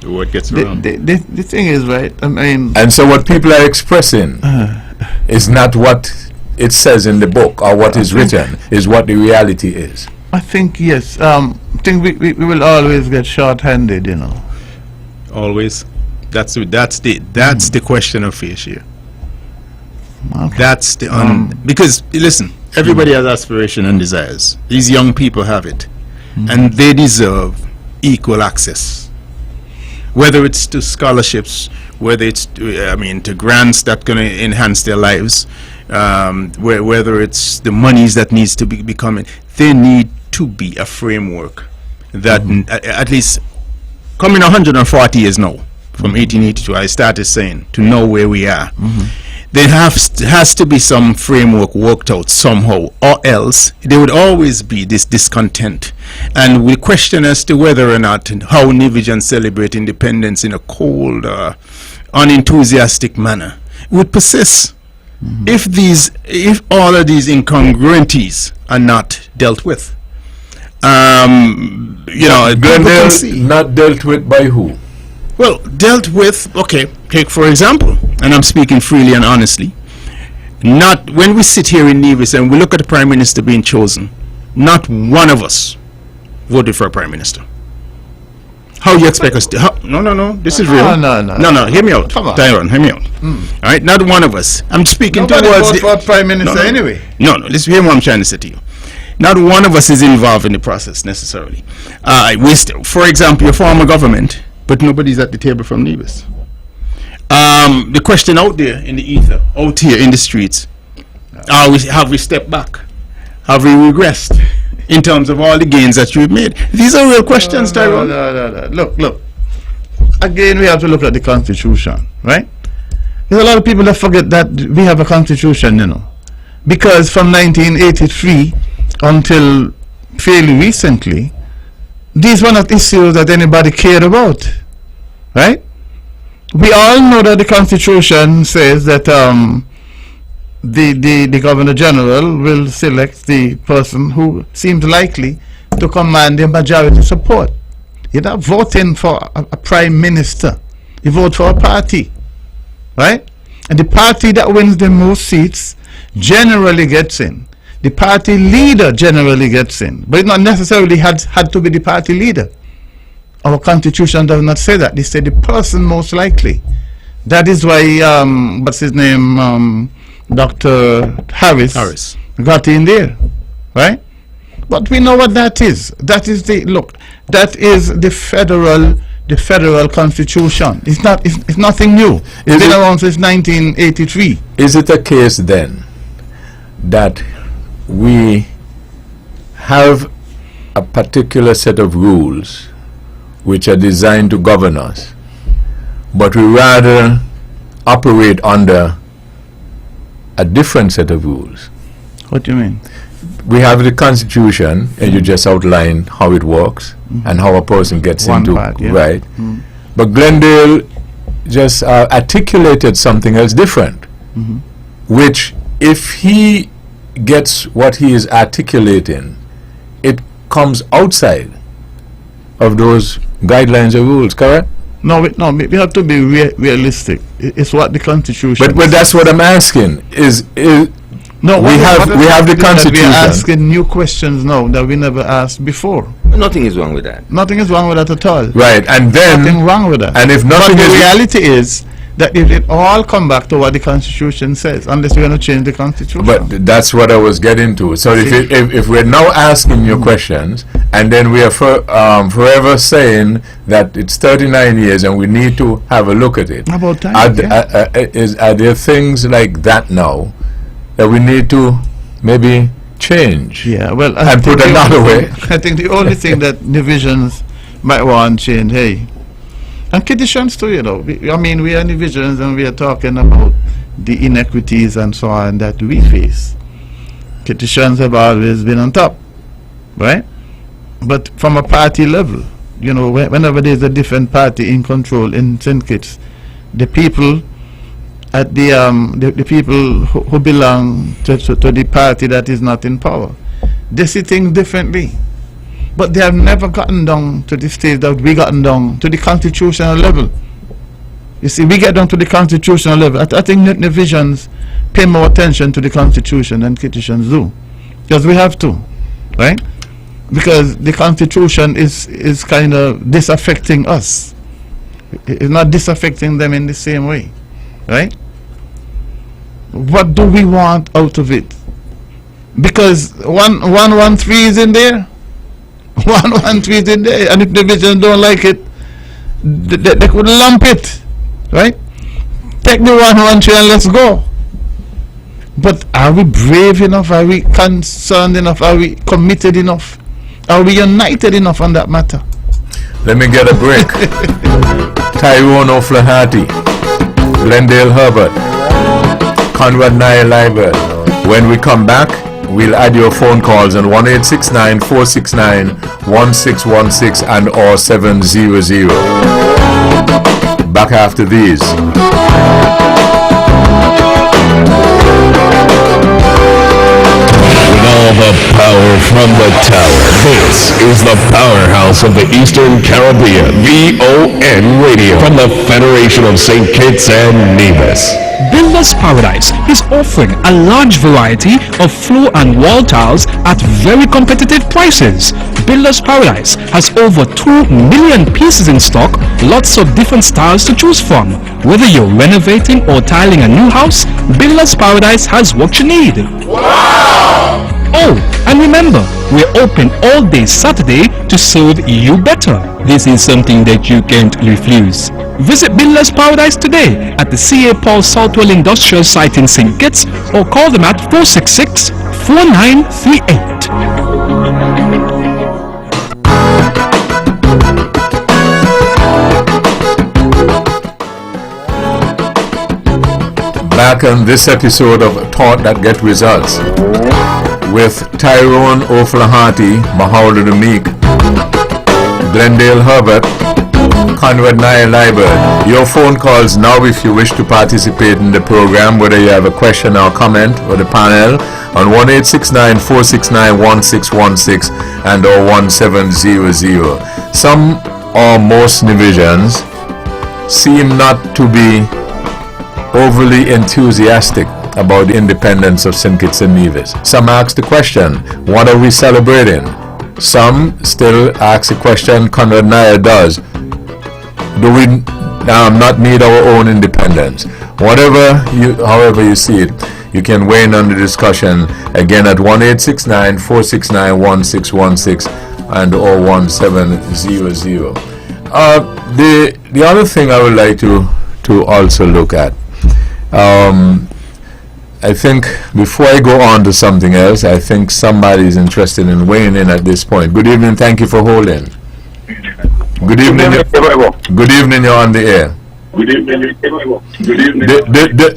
What gets around? The thing is, right, I mean... And so what people are expressing is not what it says in the book or what is written, is what the reality is. I think, yes. I think we will always get short-handed, you know. Always. That's the question of face here. Okay. That's the because listen, everybody has aspiration and desires. These young people have it, and they deserve equal access. Whether it's to scholarships, whether it's to grants that going to enhance their lives, whether it's the monies that needs to be coming, they need to be a framework that at least coming 140 years now, from 1882, I started saying, to know where we are. There has to be some framework worked out somehow, or else there would always be this discontent. And we question as to whether or not and how Nivijans celebrate independence in a cold, unenthusiastic manner would persist if all of these incongruities are not dealt with. Not dealt with by who? Well, dealt with, okay, take for example, and I'm speaking freely and honestly, not when we sit here in Nevis and we look at the Prime Minister being chosen, not one of us voted for a Prime Minister. How you expect us to? No, this is real. No, hear me out. Come on. Tyrone, hear me out. All right, not one of us. I'm speaking Nobody towards vote for a Prime Minister anyway. No, listen, hear what I'm trying to say to you. Not one of us is involved in the process necessarily. For example, your former government, but nobody's at the table from Nevis. The question out there in the ether, out here in the streets, have we stepped back? Have we regressed in terms of all the gains that you've made? These are real questions, Tyrone. No. Look. Again, we have to look at the Constitution, right? There's a lot of people that forget that we have a Constitution, you know. Because from 1983 until fairly recently, these were not issues that anybody cared about, right? We all know that the Constitution says that the Governor General will select the person who seems likely to command the majority support. You're not voting for a Prime Minister. You vote for a party, right? And the party that wins the most seats generally gets in. The party leader generally gets in, but it not necessarily had to be the party leader. Our Constitution does not say that. They say the person most likely. That is why, what's his name, Dr. Harris got in there, right? But we know what that is. That is that is the federal Constitution. It's nothing new. It's been around since 1983. Is it a case then that we have a particular set of rules which are designed to govern us, but we rather operate under a different set of rules? What do you mean? we have the Constitution, and you just outlined how it works and how a person gets One into part, yeah. right. But Glendale just articulated something else different, which if he gets what he is articulating, it comes outside of those guidelines or rules, correct? No, we have to be realistic. It's what the Constitution. But that's what I'm asking. No, we have the Constitution. We're asking new questions now that we never asked before. Nothing is wrong with that. Nothing is wrong with that at all. Right, and then Nothing wrong with that. And if nothing but the is reality is that it all come back to what the Constitution says, unless we're going to change the Constitution. But that's what I was getting to. So if we're now asking you questions, and then we are forever saying that it's 39 years and we need to have a look at it. About time, Are there things like that now that we need to maybe change? Yeah, well, and put another way. I think the only thing that divisions might want to change, hey, and conditions too, you know. We are divisions and we are talking about the inequities and so on that we face. Conditions have always been on top, right? But from a party level, you know, whenever there's a different party in control in St. Kitts, the people at the people who belong to the party that is not in power, they see things differently. But they have never gotten down to the stage that we gotten down to the constitutional level. You see, we get down to the constitutional level. I think divisions pay more attention to the Constitution than Kittitians do, because we have to, right? Because the Constitution is kind of disaffecting us. It's not disaffecting them in the same way, right? What do we want out of it? Because 113 is in there. 113 is in there, and if divisions don't like it, they could lump it, right? Take the 113 and let's go. But are we brave enough? Are we concerned enough? Are we committed enough? Are we united enough on that matter? Let me get a break. Tyrone O'Flaherty, Glendale Herbert, Conrad Nye Liber. When we come back, we'll add your phone calls on 1-869-469-1616 and or 700. Back after these. All the power from the tower. This is the powerhouse of the Eastern Caribbean. VON Radio from the Federation of St. Kitts and Nevis. Builders Paradise is offering a large variety of floor and wall tiles at very competitive prices. Builders Paradise has over 2 million pieces in stock, lots of different styles to choose from. Whether you're renovating or tiling a new house, Builders Paradise has what you need. Wow! Oh, and remember, we're open all day Saturday to serve you better. This is something that you can't refuse. Visit Builders Paradise today at the C.A. Paul Southwell Industrial Site in St. Kitts or call them at 466-4938. Back on this episode of Thought That Get Results with Tyrone O'Flaherty, Mahouda the Meek, Glendale Herbert, Conrad Nye Liber. Your phone calls now if you wish to participate in the program, whether you have a question or comment or the panel, on 1-869-469-1616 and or 1700. Some or most divisions seem not to be overly enthusiastic about the independence of St. Kitts and Nevis. Some ask the question, what are we celebrating? Some still ask the question, Conrad Nye does, do we not need our own independence? However you see it, you can weigh in on the discussion again at 1-869-469-1616 and or 1700. The other thing I would like to also look at, I think before I go on to something else, I think somebody is interested in weighing in at this point. Good evening, thank you for holding. Good evening. Good evening, you're on the air. Good evening.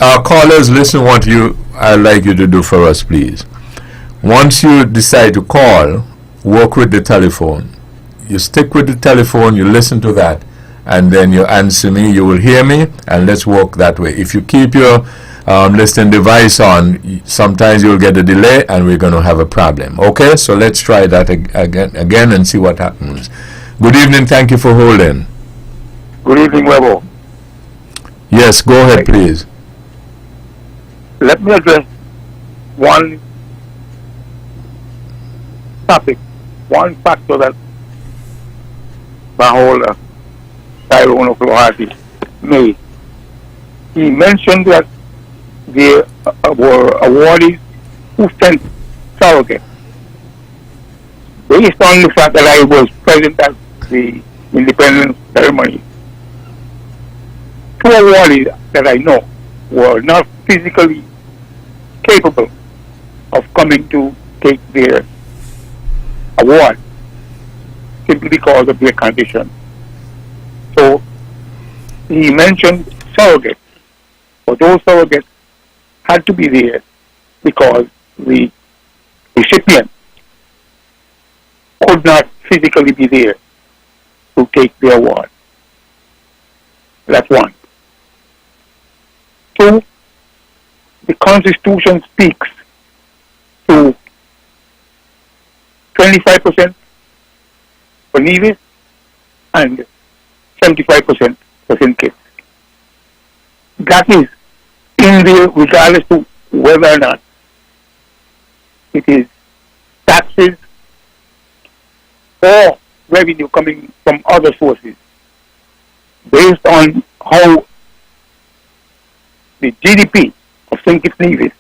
Our callers, listen what I'd like you to do for us, please. Once you decide to call, work with the telephone. You stick with the telephone, you listen to that, and then you answer me, you will hear me, and let's work that way. If you keep your listening device on, sometimes you'll get a delay and we're going to have a problem. Okay, so let's try that again and see what happens. Good evening, thank you for holding. Good evening, Webbo. Yes, go ahead, please. Let me address one topic, one factor that Bahola Tyrone of Loharty made. He mentioned that there were awardees who sent surrogates. Based on the fact that I was present at the independence ceremony, 2 awardees that I know were not physically capable of coming to take their award simply because of their condition. So he mentioned surrogates, but those surrogates had to be there because the recipient could not physically be there to take the award. That's one. 2, the Constitution speaks to 25% for Nevis and 75% for St. Kitts. That is in there regardless to whether or not it is taxes or revenue coming from other sources, based on how the GDP of St. Kitts Nevis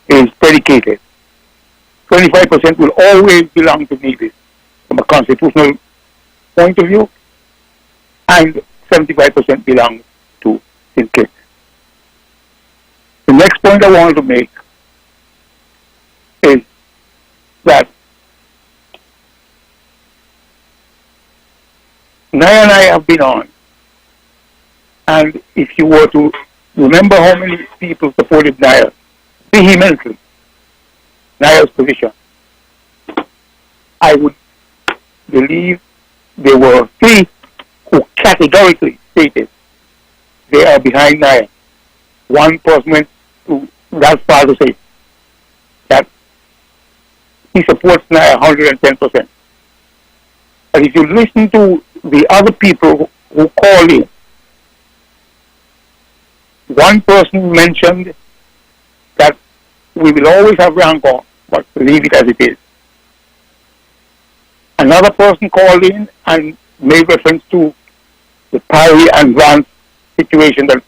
is predicated. 25% will always belong to Nevis from a constitutional point of view, and 75% belongs to St. Kitts. The next point I want to make is that Naya and I have been on, and if you were to remember how many people supported Naya vehemently, Naya's position, I would believe there were 3 who categorically stated they are behind Naya. One person went to that far to say that he supports Naya 110%. But if you listen to the other people who called in, one person mentioned that we will always have rancor, but leave it as it is. Another person called in and made reference to the Parry and Grant situation that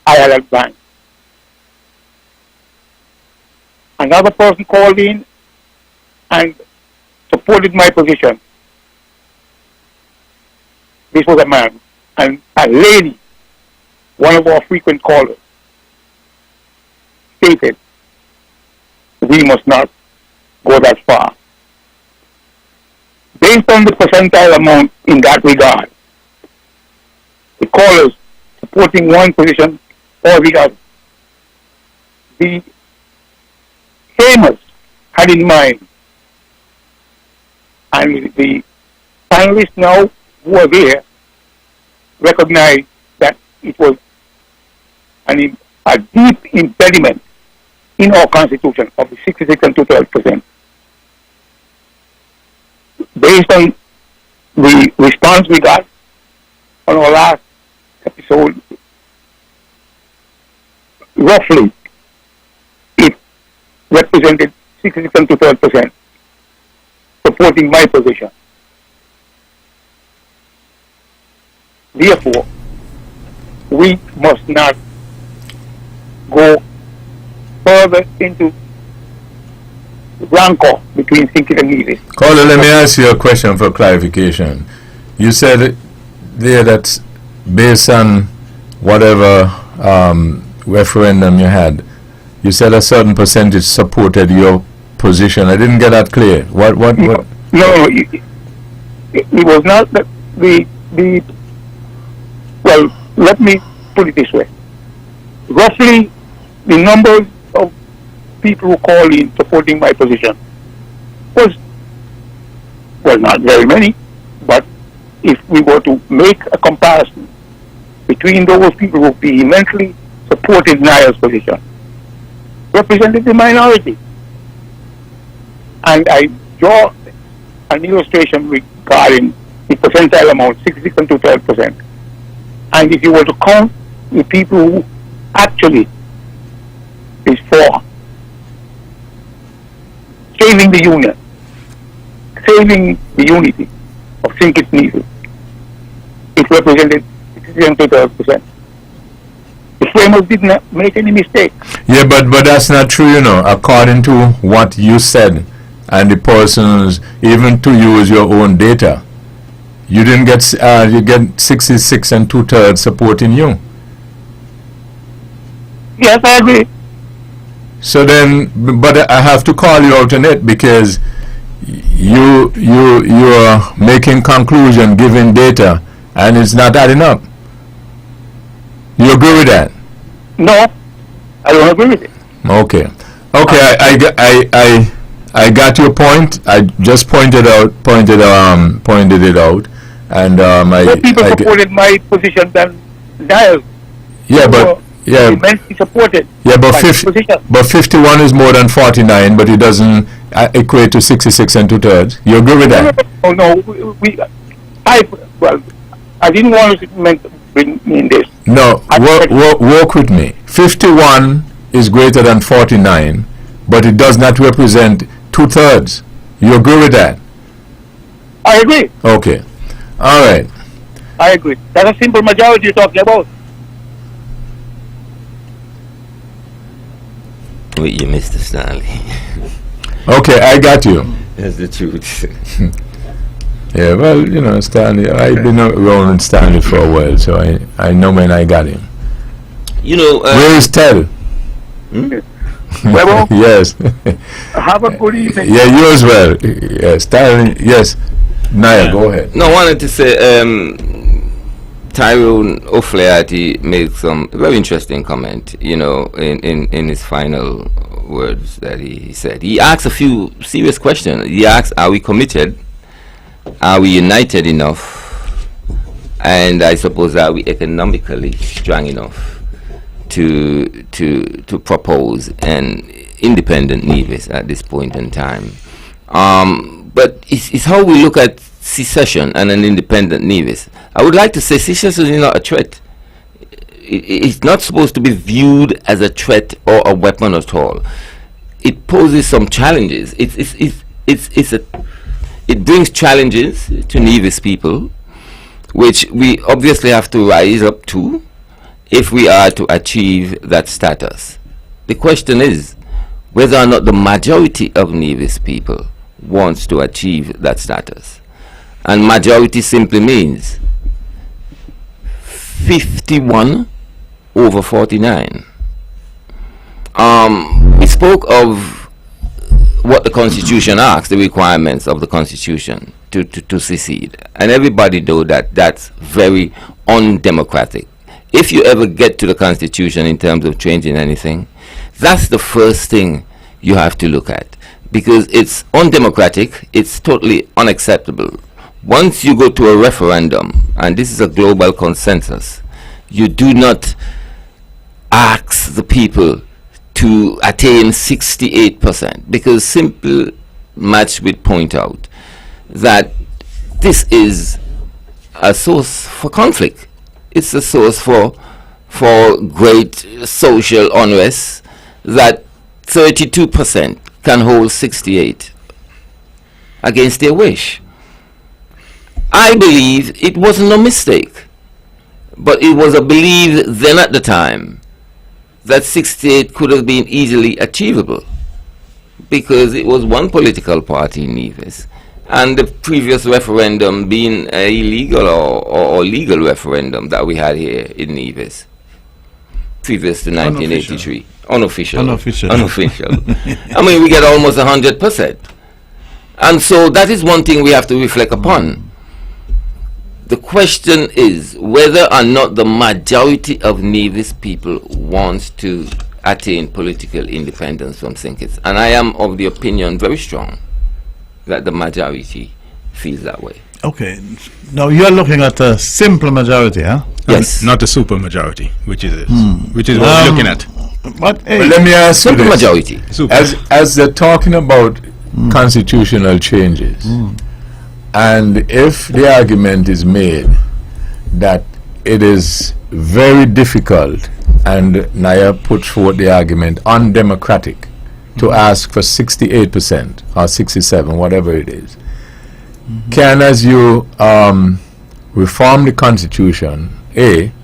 I had advanced. Another person called in and supported my position. This was a man. And a lady, one of our frequent callers, stated we must not go that far. Based on the percentile amount in that regard, the callers supporting one position or the other, the famous had in mind, and the panelists now who are there recognize that it was a deep impediment in our Constitution of the 66 and 2/12%. Based on the response we got on our last episode, roughly it represented 66 and 2/12% supporting my position. Therefore, we must not go further into rancor between St. Kitts and Nevis. Caller, let me ask you a question for clarification. You said there that based on whatever referendum you had, you said a certain percentage supported your position. I didn't get that clear. What? No, it was not that well, let me put it this way. Roughly, the numbers of people who called in supporting my position was, well, not very many, but if we were to make a comparison between those people who vehemently supported Niall's position, represented the minority. And I draw an illustration regarding the percentile amount, 66 and 2/3%. And if you were to count the people who actually is for saving the union, saving the unity of St. Kitts Nevis, it represented 66 and 2/3%. The framers did not make any mistake. Yeah, but that's not true, you know, according to what you said and the persons, even to use your own data. You didn't get, you get 66 and 2/3 supporting you. Yes, I agree. So then, but I have to call you out on it because you are making conclusion, giving data, and it's not adding up. You agree with that? No, I don't agree with it. Okay. I got your point. I just pointed it out, and More people supported my position than Niall. Yeah, but yeah, immensely supported. Yeah, but by 51 is more than 49, but it doesn't equate to 66 and 2/3. You agree with that? No, I didn't want to bring me in this. No, work with me. 51 is greater than 49, but it does not represent 2/3. You agree with that? I agree. Okay. All right. I agree. That's a simple majority you're talking about. Wait, you Mr. Stanley. Okay, I got you. That's the truth. Yeah, well, you know, Stanley, I've been around with Stanley for a while, so I know when I got him. You know, where is Tel? Webbo? Yes. Have a good evening. Yeah, you as well. Yes, Stanley, yes. Niall, go ahead. No, I wanted to say, Tyrone O'Flaherty made some very interesting comment, you know, in his final words that he said. He asked a few serious questions. He asked, are we committed? Are we united enough? And I suppose, are we economically strong enough to propose an independent Nevis at this point in time? But it's how we look at secession and an independent Nevis. I would like to say secession is not a threat. It's not supposed to be viewed as a threat or a weapon at all. It poses some challenges. It brings challenges to Nevis people, which we obviously have to rise up to if we are to achieve that status. The question is whether or not the majority of Nevis people wants to achieve that status. And majority simply means 51 over 49. We spoke of what the Constitution asks, the requirements of the Constitution to secede. And everybody knows that that's very undemocratic. If you ever get to the Constitution in terms of changing anything, that's the first thing you have to look at. Because it's undemocratic, it's totally unacceptable. Once you go to a referendum, and this is a global consensus, you do not ask the people to attain 68%, because simple maths would point out that this is a source for conflict. It's a source for great social unrest, that 32% can hold 68 against their wish. I believe it wasn't a mistake, but it was a belief then at the time that 68 could have been easily achievable, because it was one political party in Nevis, and the previous referendum being a illegal or legal referendum that we had here in Nevis, previous to 1983. Unofficial. I mean, we get almost 100%. And so that is one thing we have to reflect upon. The question is whether or not the majority of Nevis people wants to attain political independence from St. Kitts. And I am of the opinion, very strong, that the majority feels that way. Okay. Now you're looking at a simple majority, huh? Yes. Not a super majority, which is it? Which is what we're looking at. But hey, Well, let me ask you Simple this. majority. Super. As they're talking about constitutional changes, and if the argument is made that it is very difficult, and Naya puts forward the argument, undemocratic, to ask for 68% or 67, whatever it is, can, as you reform the Constitution,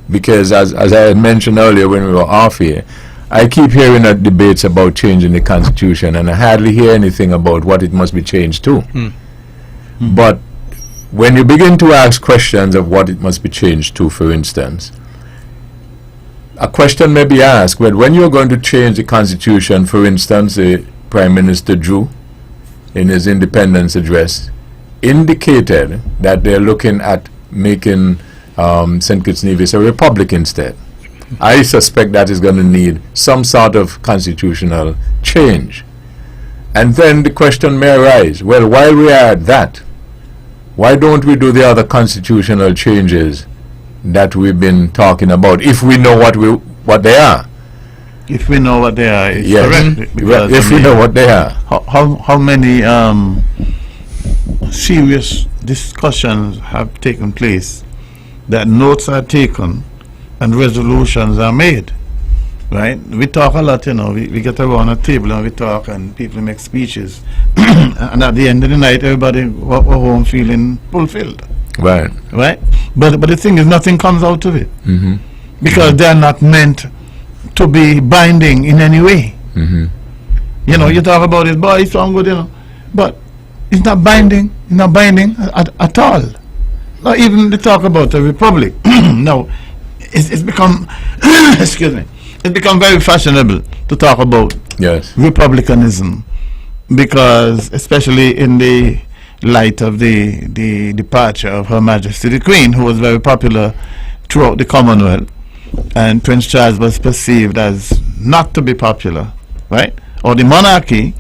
because as I had mentioned earlier when we were off here, I keep hearing debates about changing the Constitution, and I hardly hear anything about what it must be changed to. But when you begin to ask questions of what it must be changed to, for instance, a question may be asked, well, when you're going to change the Constitution, for instance, the Prime Minister Drew, in his independence address, indicated that they're looking at making St. Kitts Nevis a republic instead. I suspect that is going to need some sort of constitutional change. And then the question may arise, well, while we are at that, why don't we do the other constitutional changes that we've been talking about, if we know what they are? if we know what they are, it's Yes. correct. Because, If we know what they are. how many serious discussions have taken place, that notes are taken and resolutions are made, right? We talk a lot, we get around a table and we talk and people make speeches and at the end of the night everybody walk home feeling fulfilled, Right. right? But the thing is, nothing comes out of it Mm-hmm. because they're not meant to be binding in any way. Mm-hmm. You talk about it, boy, it sounds good, but it's not binding. It's not binding at all. Not even to talk about a republic. No, it's become, excuse me, it's become very fashionable to talk about Yes. republicanism, because especially in the light of the departure of Her Majesty the Queen, who was very popular throughout the Commonwealth, and Prince Charles was perceived as not to be popular, right? Or the monarchy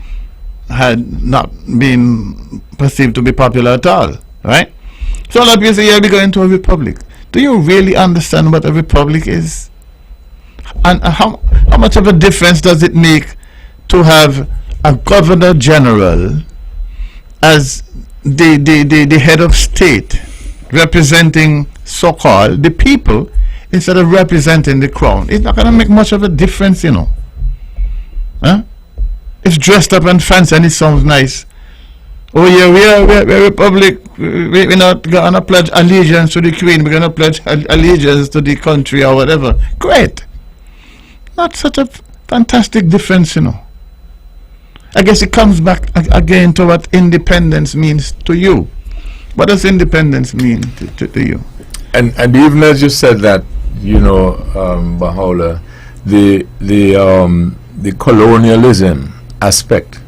had not been perceived to be popular at all, right? So a lot of people say, yeah, we're going to a republic. Do you really understand what a republic is? And how much of a difference does it make to have a governor general as the head of state, representing so-called the people instead of representing the crown? It's not going to make much of a difference, Huh? It's dressed up and fancy and it sounds nice. Oh yeah, we're a republic. We're not going to pledge allegiance to the Queen. We're going to pledge allegiance to the country or whatever. Great. Not such a fantastic difference, I guess it comes back again to what independence means to you. What does independence mean to you? And even as you said that, Bahá'u'lláh, the colonialism aspect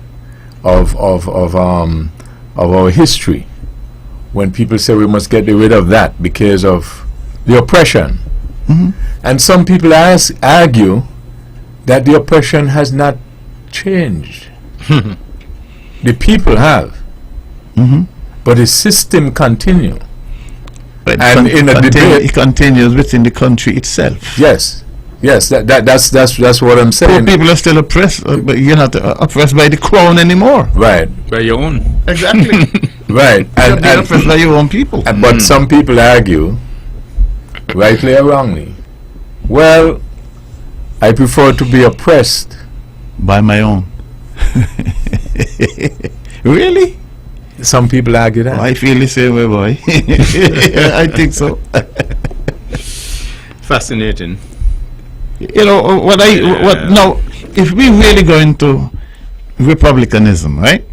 of our history, when people say we must get rid of that because of the oppression, and some people argue that the oppression has not changed. The people have, but the system continue. But And in a debate, it continues within the country itself. yes, that's what I'm Poor saying. people are still oppressed, but you're not oppressed by the crown anymore. Right, By your own. Exactly. right, You're being oppressed by your own people. but some people argue, rightly or wrongly, well, I prefer to be oppressed. By my own. Really? Some people argue that. I feel the same way, boy. I think so. Fascinating. Now, if we really go into republicanism, right?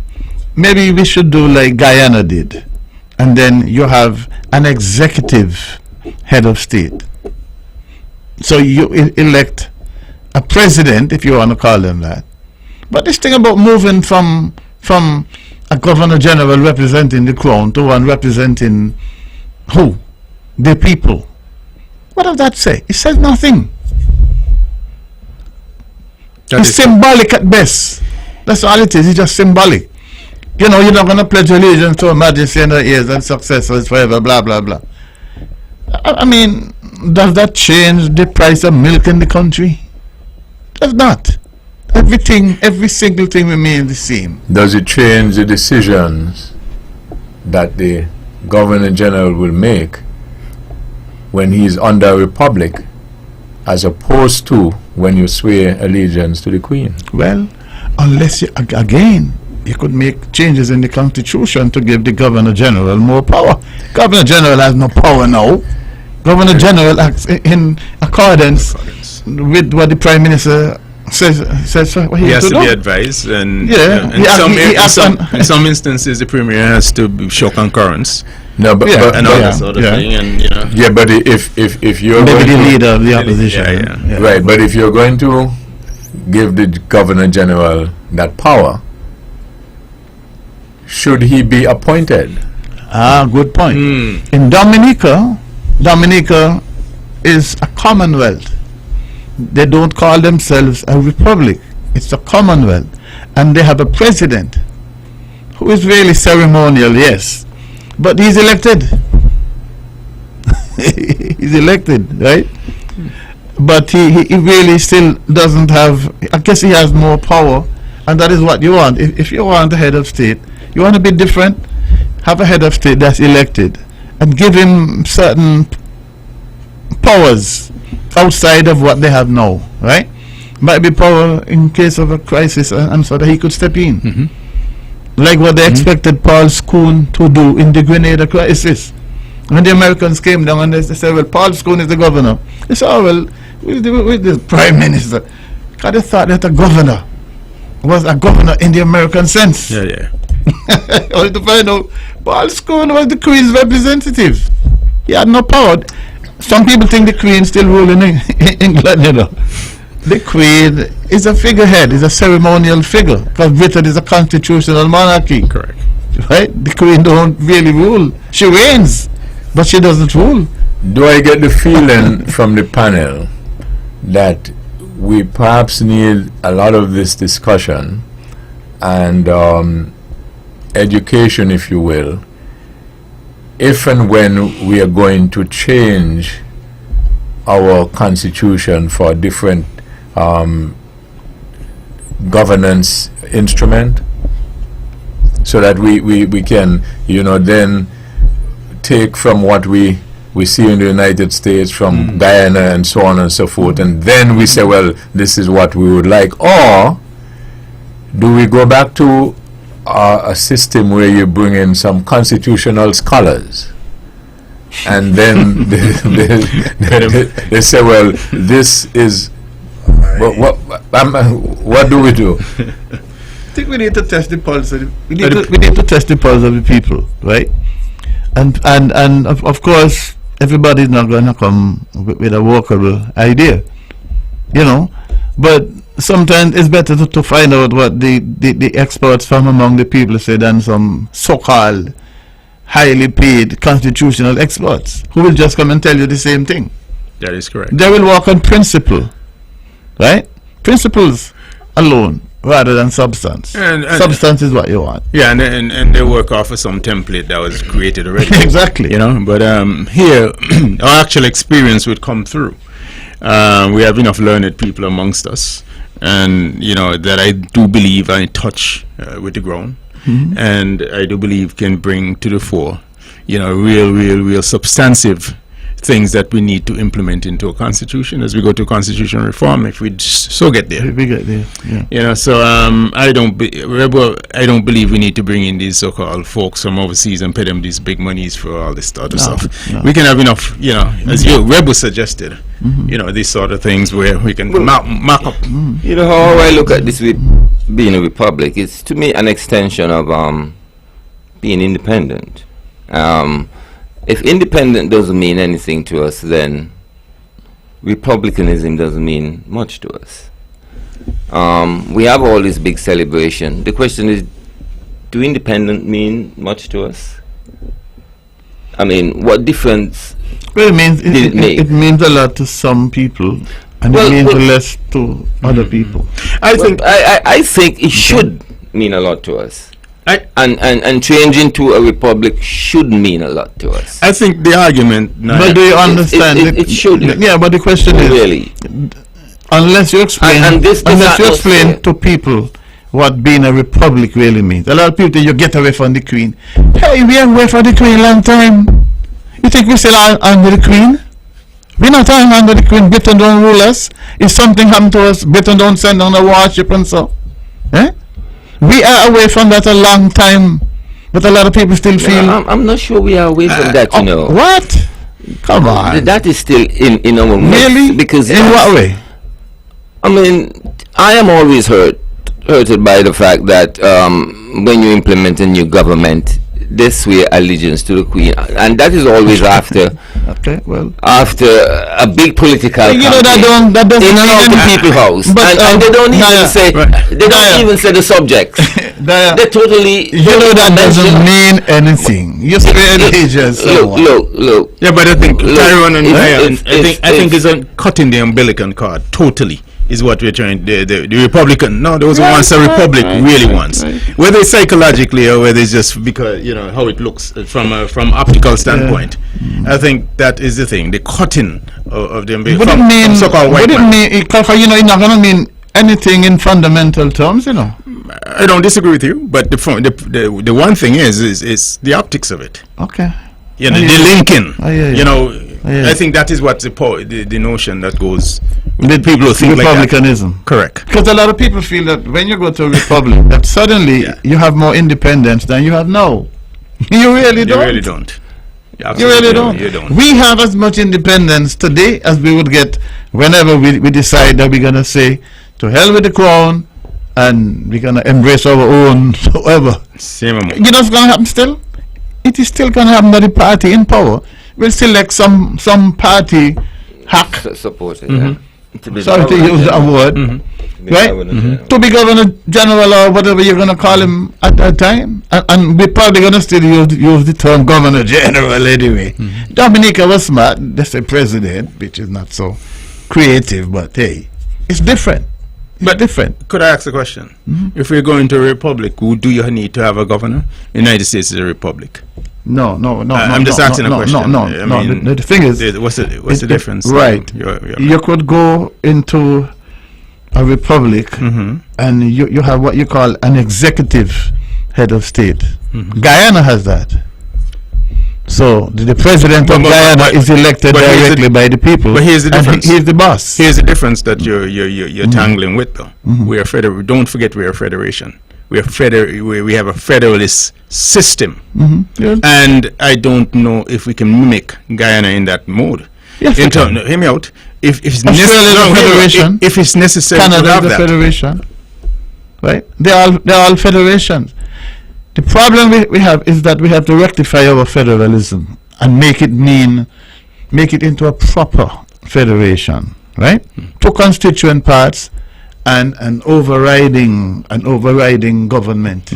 Maybe we should do like Guyana did, and then you have an executive head of state. So you elect a president, if you want to call them that. But this thing about moving from a governor general representing the crown to one representing who? The people. What does that say? It says nothing. It's symbolic at best. That's all it is. It's just symbolic. You know, you're not going to pledge allegiance to a majesty in the years and successor is forever, blah, blah, blah. I mean, does that change the price of milk in the country? Does not. Everything, every single thing remains the same. Does it change the decisions that the Governor General will make when he's under a republic as opposed to when you swear allegiance to the Queen? Well, unless you, again, you could make changes in the Constitution to give the Governor General more power. Governor General has no power now. Governor General acts in accordance with what the Prime Minister says what he has to do. be advised, and in some instances the Premier has to show concurrence. No, but and all that sort of thing, and you know. Yeah, but if you're maybe the leader of the opposition, right? But if you're going to give the Governor General that power, should he be appointed? Good point. In Dominica is a commonwealth. They don't call themselves a republic. It's a commonwealth. And they have a president who is really ceremonial, yes. But he's elected. He's elected, right? But he really still doesn't have, I guess he has more power. And that is what you want. If you want a head of state, you want to be different, have a head of state that's elected and give him certain powers outside of what they have now, right? Might be power in case of a crisis and so that he could step in. Like what they expected Paul Schoon to do in the Grenada crisis. When the Americans came down and they said, well, Paul Schoon is the governor. They said, oh, well, with the Prime Minister. Because they thought that a governor was a governor in the American sense. Yeah. Only to find out Paul Schoon was the Queen's representative. He had no power. Some people think the Queen still ruling in England, you know. The Queen is a figurehead, is a ceremonial figure, because Britain is a constitutional monarchy. Correct. Right? The Queen don't really rule. She reigns, but she doesn't rule. Do I get the feeling from the panel that we perhaps need a lot of this discussion and education, if you will, if and when we are going to change our constitution for a different governance instrument, so that we can, you know, then take from what we see in the United States, from Guyana and so on and so forth, and then we say, well, this is what we would like. Or do we go back to a system where you bring in some constitutional scholars and then they say, well, this is what do we do? I think we need to test the pulse. We need to test the pulse of the people, right? And of course, everybody's not going to come with a workable idea, you know. But sometimes it's better to find out what the experts from among the people say than some so-called highly paid constitutional experts who will just come and tell you the same thing. That is correct. They will work on principle, right? Principles alone rather than substance. And substance is what you want. Yeah, and they work off of some template that was created already. Exactly. You know, but here our actual experience would come through. We have enough learned people amongst us, and you know that I do believe are in touch with the ground, and I do believe can bring to the fore, you know, real substantive things that we need to implement into a constitution as we go to constitutional reform, if we so get there. If we get there, yeah. You know, so I don't believe we need to bring in these so-called folks from overseas and pay them these big monies for all this other stuff. No. We can have enough, you know, as Webbo suggested, you know, these sort of things where we can mark up. You know how I look at this with being a republic? It's to me an extension of being independent. If independent doesn't mean anything to us, then republicanism doesn't mean much to us. We have all this big celebration. The question is, do independent mean much to us? I mean, what difference well, did it make? It means a lot to some people. and Well, it means well- less to other people. I Well, think I think it should mean a lot to us. I- And changing to a republic should mean a lot to us. I think the argument. But do you understand? it should. Yeah, but the question is, Really. unless you explain, And this unless you explain atmosphere- to people what being a republic really means. A lot of people think you get away from the Queen. Hey, we are away from the Queen long time. You think we still are under the Queen? We're not under the Queen. Britain don't rule us. If something happened to us, Britain don't send on a warship and so. Eh? We are away from that a long time. But a lot of people still feel... I'm not sure we are away from that, you know. What? Come on. That is still in our midst. Really? Because In what way? I mean, I am always hurted by the fact that when you implement a new government, they swear allegiance to the Queen, and that is always after Okay, well... after a big political You know, campaign that doesn't in and out mean the any- people's house, But, and they don't even Naya, say they don't Naya. even say the subjects. Naya, They totally you know that doesn't mean anything. You swear allegiance. Look. Yeah, but I think Look, Tyrone and if- I if- think is cutting the umbilical cord totally is what we're trying. The Republican, no, those who wants a republic really wants, whether it's psychologically or whether it's just because you know how it looks from optical standpoint. I think that is the thing. The cutting of the umbilical Would it mean? so-called white Would it man. mean? You know, it's not gonna mean anything in fundamental terms. You know. I don't disagree with you, but the one thing is the optics of it. Okay. You know, I the hear you. linking. I hear you. You know, hear I you. think that is what the notion that goes with With people who think like that. republicanism. Correct. Because a lot of people feel that when you go to a republic, that suddenly Yeah. you have more independence than you have now. You really You don't. really don't. You Absolutely really don't. You don't. We have as much independence today as we would get whenever we decide that we're gonna say, to hell with the crown, and we're gonna embrace our own whatever. Same amount. You know what's gonna happen still? It is still gonna happen that the party in power will select some party hack, Support it. sorry to use that word, right? To be Governor General or whatever you're gonna call him at that time. And we're probably gonna still use the term Governor General anyway. Dominica was smart, they say president, which is not so creative, but hey, it's different. But different. Could I ask a question? If we're going to a republic, do you need to have a governor? The United States is a republic. No. I'm just asking a question. No. I No. mean, The thing is, what's the difference? Right. You could go into a republic and you have what you call an executive head of state. Guyana has that. So the president of Guyana is elected but here's the- directly by the people. but here's the and difference. He's the boss. Here's the difference that you're tangling with, though. We are Don't forget, we are a federation. We have a federalist system, Yeah. and I don't know if we can mimic Guyana in that mode. Yes, we can. Hear me out. If it's Australia is a federation. if it's necessary to Canada have is a that, federation, right? They're all federations. The problem we have is that we have to rectify our federalism and make it into a proper federation, right? Two constituent parts and an overriding government.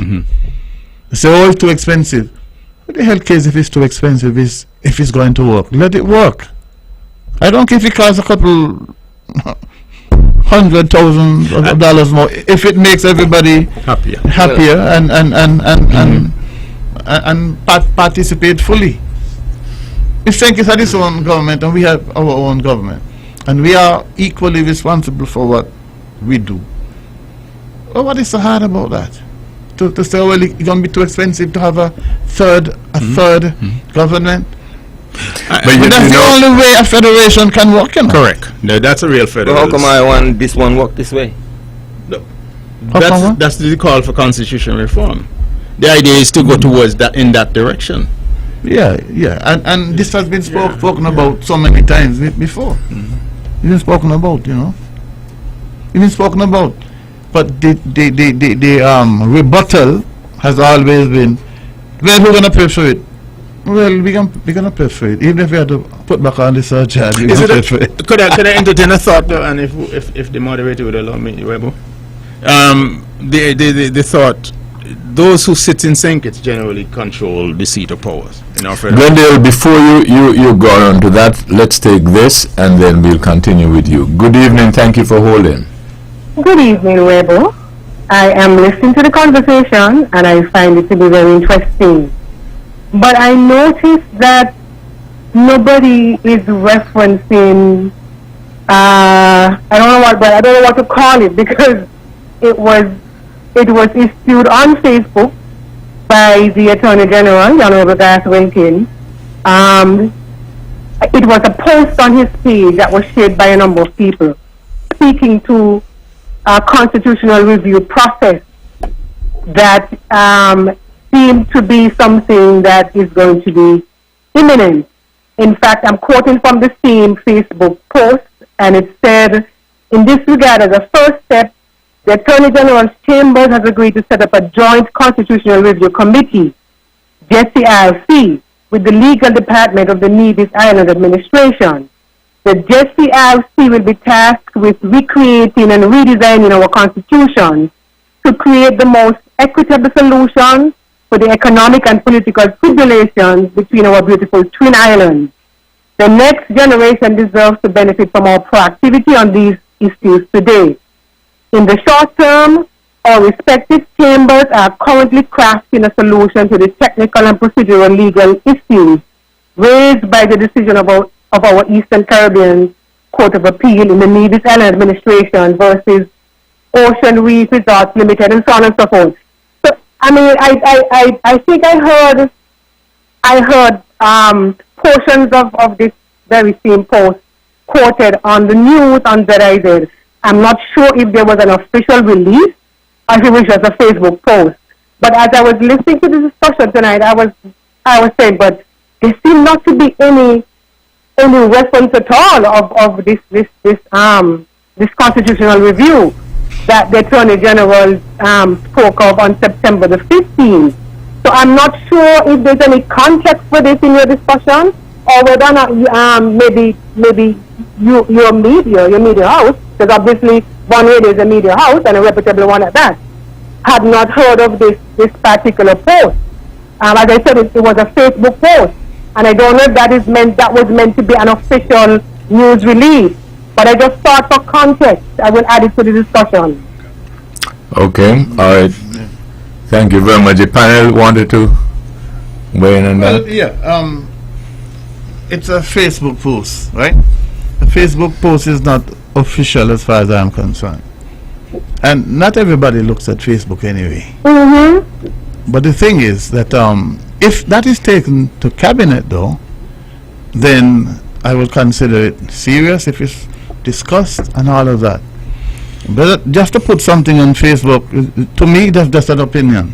So, oh, it's too expensive. What the hell cares if it's too expensive? If it's going to work, let it work. I don't care if it costs a couple $100,000 of dollars more. If it makes everybody happier. and participate fully. If Sankis had his own government and we have our own government, and we are equally responsible for what we do. Well, what is so hard about that? To say, well, it's going to be too expensive to have a third government. But But that's the only way a federation can work, you know. correct. No, that's a real But federal. how come I want this one work this way? How come what? That's the call for constitutional reform. The idea is to go towards that in that direction. Yeah. And this has been spoken about so many times before. It's been spoken about, you know. It's been spoken about. But the rebuttal has always been, well, we're gonna pay for it. Well, we're gonna pay for it. Even if we had to put back on the surcharge, we're Is gonna it pay for it. could I entertain a thought though, and if the moderator would allow me, Webbo? The thought those who sit in St. Kitts generally control the seat of powers in our federal. Glendale, before you go on to that, let's take this and then we'll continue with you. Good evening. Thank you for holding. Good evening, Webbo. I am listening to the conversation and I find it to be very interesting. But I noticed that nobody is referencing, I don't know what to call it, because it was issued on Facebook by the Attorney General, the Honorable Garth Wilkin. It was a post on his page that was shared by a number of people speaking to a constitutional review process that seemed to be something that is going to be imminent. In fact, I'm quoting from the same Facebook post, and it said, in this regard, as a first step, the Attorney General's Chambers has agreed to set up a joint constitutional review committee, Jesse ILC, with the legal department of the Nevis Island Administration. The Jesse ILC will be tasked with recreating and redesigning our constitution to create the most equitable solution for the economic and political tribulations between our beautiful twin islands. The next generation deserves to benefit from our proactivity on these issues today. In the short term, our respective chambers are currently crafting a solution to the technical and procedural legal issues raised by the decision of our Eastern Caribbean Court of Appeal in the Nevis Island Administration versus Ocean Reef Resorts Limited, and so on and so forth. So, I mean, I think I heard portions of this very same post quoted on the news on ZIZ. I'm not sure if there was an official release or if it was just a Facebook post. But as I was listening to the discussion tonight, I was saying, but there seemed not to be any reference at all of this constitutional review that the Attorney General spoke of on September the 15th. So I'm not sure if there's any context for this in your discussion, or whether or not maybe your media house, because obviously One Radio is a media house and a reputable one at that, had not heard of this particular post. As I said, it was a Facebook post, and I don't know if that was meant to be an official news release. But I just thought for context, I will add it to the discussion. Okay, all right. Thank you very much. The panel wanted to weigh in on that? Well, yeah, it's a Facebook post, right? A Facebook post is not official as far as I'm concerned. And not everybody looks at Facebook anyway. Mm-hmm. But the thing is that if that is taken to cabinet, though, then I will consider it serious if it's discussed and all of that. But just to put something on Facebook, to me, that's just an opinion.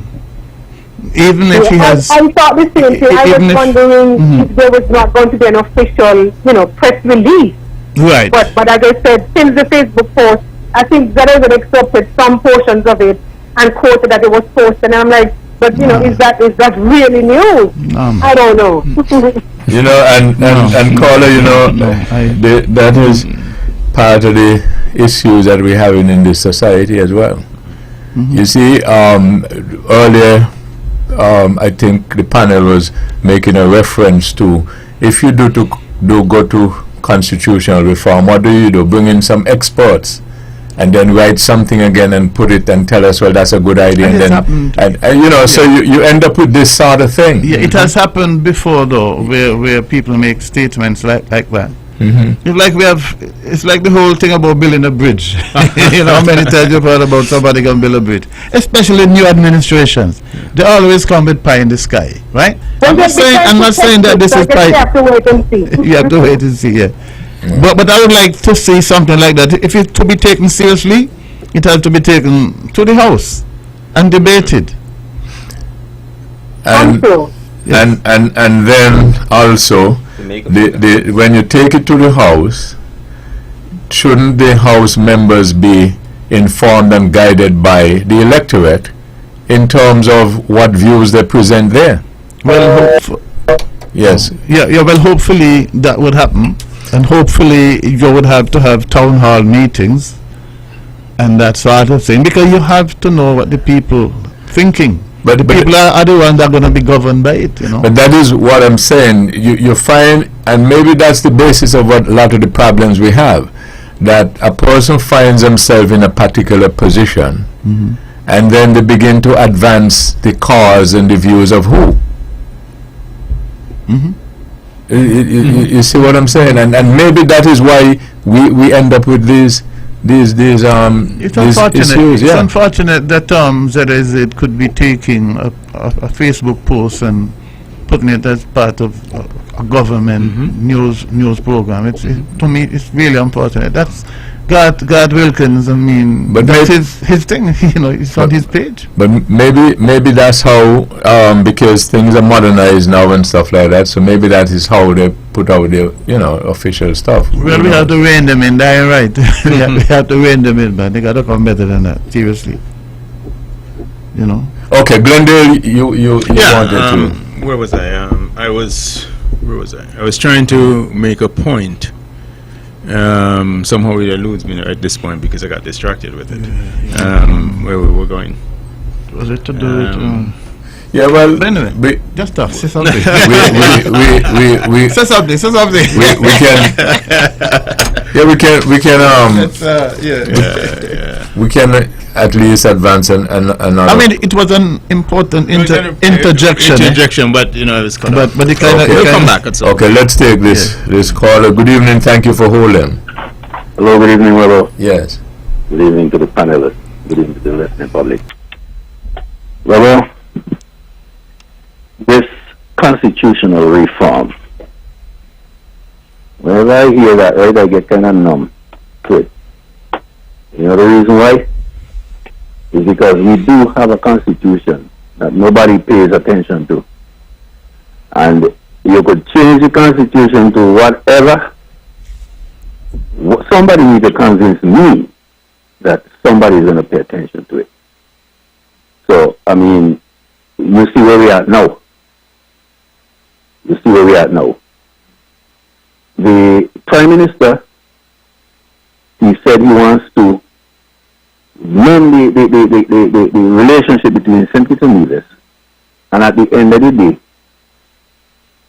Even if he has... I thought the same thing. I was wondering if there was not going to be an official, press release. Right. But as I said, since the Facebook post, I think that I would accepted some portions of it and quoted that it was posted. And I'm like, but is that really news? I don't know. And caller, that is part of the issues that we're having in this society as well. You see, earlier, I think the panel was making a reference to, if you do go to constitutional reform, what do? Bring in some experts and then write something again and put it and tell us, well, that's a good idea. So you end up with this sort of thing. Yeah, it has happened before, though, where people make statements like that. It's like the whole thing about building a bridge. How many times you've heard about somebody can build a bridge, especially new administrations. They always come with pie in the sky, right? I'm not saying that this is pie. You have to wait and see. You have to wait and see, yeah. But I would like to see something like that. If it's to be taken seriously, it has to be taken to the House and debated. And then also, when you take it to the House, shouldn't the House members be informed and guided by the electorate in terms of what views they present there? Well, yes. Yeah. Well, hopefully that would happen, and hopefully you would have to have town hall meetings and that sort of thing, because you have to know what the people thinking. But People are the ones that are going to be governed by it, you know. But that is what I'm saying. You find, and maybe that's the basis of what a lot of the problems we have, that a person finds himself in a particular position, and then they begin to advance the cause and the views of who. You see what I'm saying? And maybe that is why we end up with these It's these unfortunate. issues. It's Yeah. unfortunate that ZSZ could be taking a Facebook post and putting it as part of a government news program. To me, it's really unfortunate. That's God Wilkins. I mean, But that's may- his thing. You know, it's on his page. But maybe that's how, because things are modernized now and stuff like that. So maybe that is how they put out their official stuff. Well, we have to rein them in. They're right. we have to rein them in, man. They got to come better than that. Seriously. You know. Okay, Glendale, you wanted to. Where was I? Where was I? I was trying to make a point. Somehow it eludes me at this point because I got distracted with it. Where we were going. Was it to do it? Yeah, well, But anyway, just talk. Say something. we Say something. Say something. we can. Yeah, we can. We can at least advance another. I mean, it was an important interjection. Interjection, but it was cut off. But it kind of. Okay. We'll come back at some Okay, let's take this caller. Good evening. Thank you for holding. Hello, good evening, Webbo. Yes. Good evening to the panelists. Good evening to the listening public. Webbo, this constitutional reform, whenever I hear that, right, I get kind of numb to it. You know the reason why? Is because we do have a constitution that nobody pays attention to. And you could change the constitution to whatever. Somebody needs to convince me that somebody is going to pay attention to it. So, I mean, you see where we are now. You see where we are now. The Prime Minister, he said he wants to mend the relationship between St. Kitts and Nevis, and at the end of the day,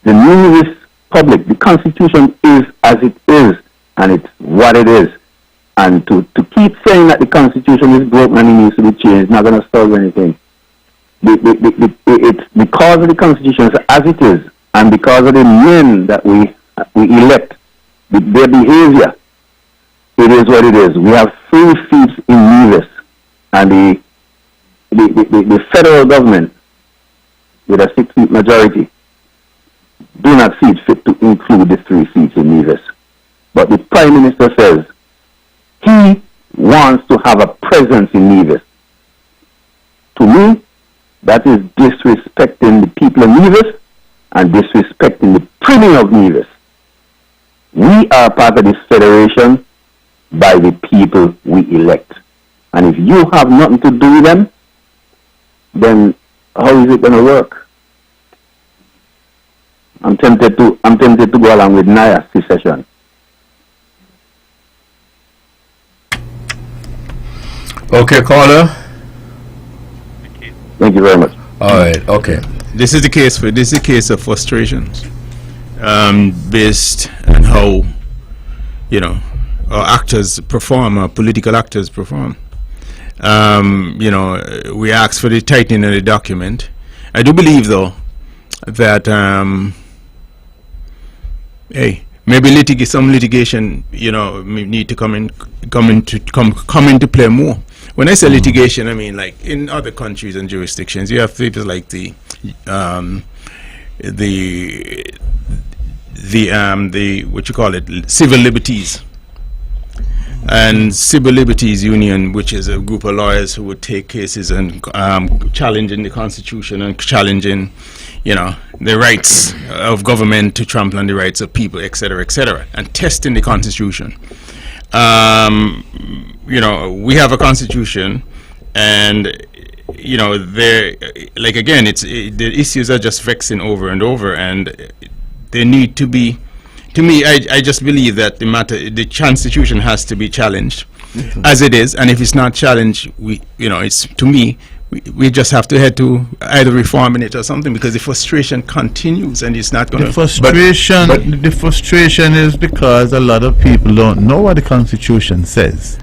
the Nevis public, the Constitution is as it is, and it's what it is. And to keep saying that the Constitution is broken and it needs to be changed, not going to solve anything. It's because of the Constitution as it is, and because of the men that we elect, their behavior, it is what it is. We have 3 seats in Nevis, and the federal government, with a 6-seat majority, do not see it fit to include the 3 seats in Nevis. But the Prime Minister says he wants to have a presence in Nevis. To me, that is disrespecting the people of Nevis and disrespecting the Premier of Nevis. We are part of this federation by the people we elect. And if you have nothing to do with them, then how is it going to work? I'm tempted to go along with Naya's secession. Okay, caller. Thank you very much. All right. Okay. This is the case of frustrations, based on how our actors perform, our political actors perform. We asked for the tightening of the document. I do believe, though, that maybe some litigation, may need to come into play more. When I say litigation, I mean like in other countries and jurisdictions, you have things like the what you call it, civil liberties. And Civil Liberties Union, which is a group of lawyers who would take cases and challenging the Constitution and challenging, the rights of government to trample on the rights of people, etc., and testing the Constitution. We have a Constitution, and the issues are just vexing over and over, and they need to be. To me, I just believe that the Constitution has to be challenged as it is, and if it's not challenged, it's, to me, we just have to head to either reforming it or something, because the frustration continues and it's not going The to. the frustration is because a lot of people don't know what the Constitution says.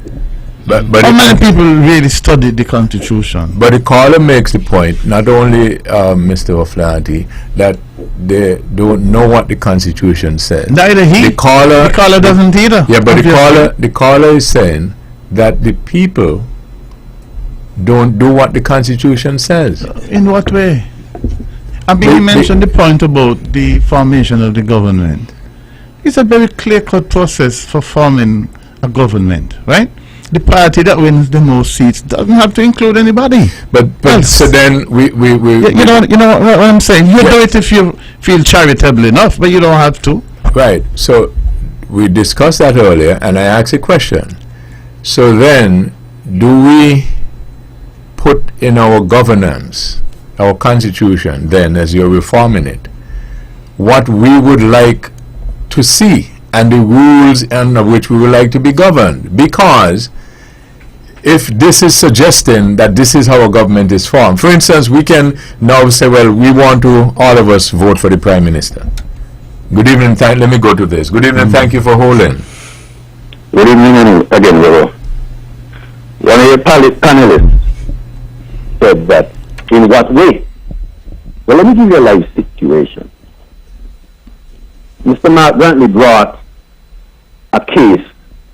But How many people really studied the Constitution? But the caller makes the point, not only Mr. O'Flaherty, that they don't know what the Constitution says. Neither he. The caller doesn't either. Yeah, but obviously. the caller is saying that the people don't do what the Constitution says. In what way? I mean, you mentioned the point about the formation of the government. It's a very clear-cut process for forming a government, right? The party that wins the most seats doesn't have to include anybody. But so then we you know what I'm saying. You do it if you feel charitable enough, but you don't have to. Right. So we discussed that earlier, and I asked a question. So then, do we put in our governance, our Constitution, then, as you're reforming it, what we would like to see and the rules under which we would like to be governed? Because if this is suggesting that this is how a government is formed, for instance, we can now say, well, we want to, all of us, vote for the Prime Minister. Good evening, let me go to this. Good evening, thank you for holding. Good evening again, Webbo. One of your panelists said that, in what way? Well, let me give you a live situation. Mr. Mark Brantley brought a case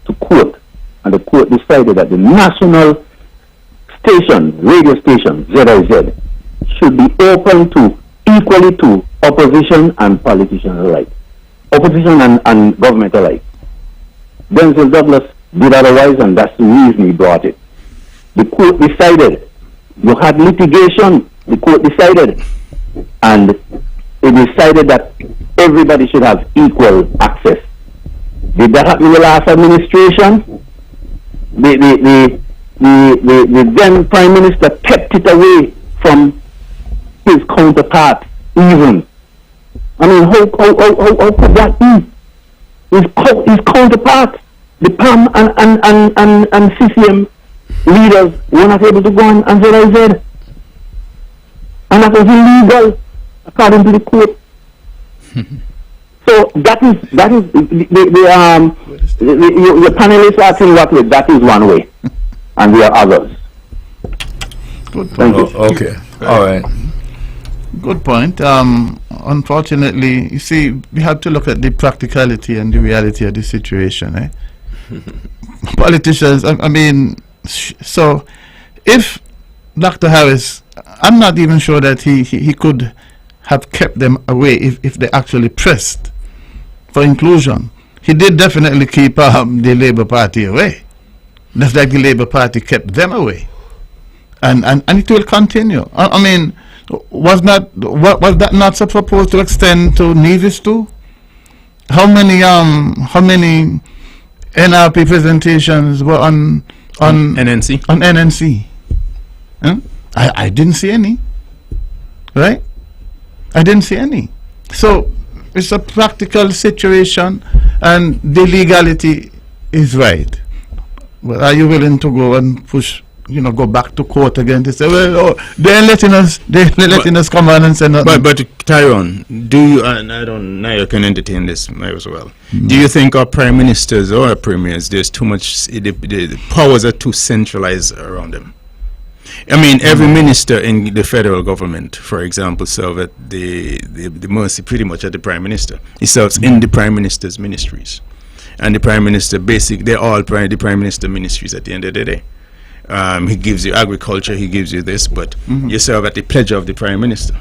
to court, and the court decided that the national station, radio station, ZIZ, should be open to equally to opposition and politicians alike, opposition and government alike. Denzel Douglas did otherwise, and that's the reason he brought it. The court decided. You had litigation. The court decided, and it decided that everybody should have equal access. Did that happen in the last administration? The then Prime Minister kept it away from his counterpart, even. I mean, how could that be? His counterpart, the PAM and CCM leaders were not able to go on and ZIZ. And that was illegal, according to the court. So that is the panelists are saying what way. That is one way, and there are others. Good Thank point. you. Okay, all right. Good point. Unfortunately, you see, we have to look at the practicality and the reality of the situation. Eh? Politicians, I mean, so if Dr. Harris, I'm not even sure that he could have kept them away if they actually pressed for inclusion. He did definitely keep the Labour Party away. Just like the Labour Party kept them away. And it will continue. I mean, was that not supposed to extend to Nevis too? How many NRP presentations were on NNC? On NNC. Huh? I didn't see any. Right? I didn't see any. So it's a practical situation, and the legality is right. Well, are you willing to go and push, go back to court again to say, well, they're letting us come on and say nothing? But Tyrone, do you, and I don't know, you can entertain this as well. Do you think our prime ministers or our premiers, there's too much, the powers are too centralized around them? I mean, every minister in the federal government, for example, serves at the mercy pretty much at the prime minister. He serves in the prime minister's ministries. And the prime minister, they're all the prime minister ministries at the end of the day. He gives you agriculture, he gives you this, but you serve at the pleasure of the prime minister.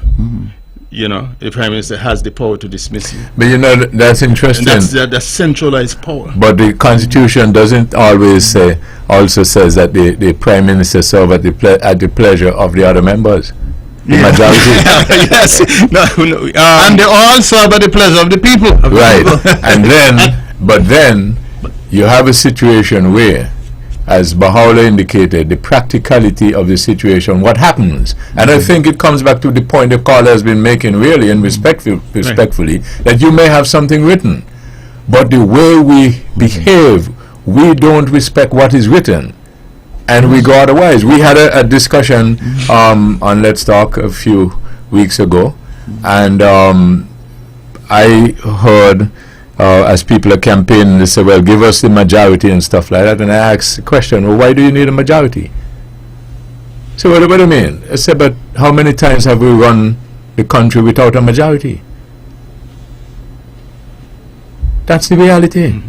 The prime minister has the power to dismiss you. But that's interesting. And that's centralized power. But the Constitution doesn't always also says that the Prime Minister serve at the pleasure of the other members. The majority. Yes. And they all serve at the pleasure of the people. Right. But then you have a situation where, as Bahá'u'lláh indicated, the practicality of the situation, what happens. And I think it comes back to the point the caller has been making really and respectfully, that you may have something written, but the way we behave, we don't respect what is written. and we go otherwise. We had a discussion on Let's Talk a few weeks ago, and I heard as people are campaigning, they say, well, give us the majority and stuff like that. And I asked the question, well, why do you need a majority? So what do you mean? I said, but how many times have we run the country without a majority? That's the reality.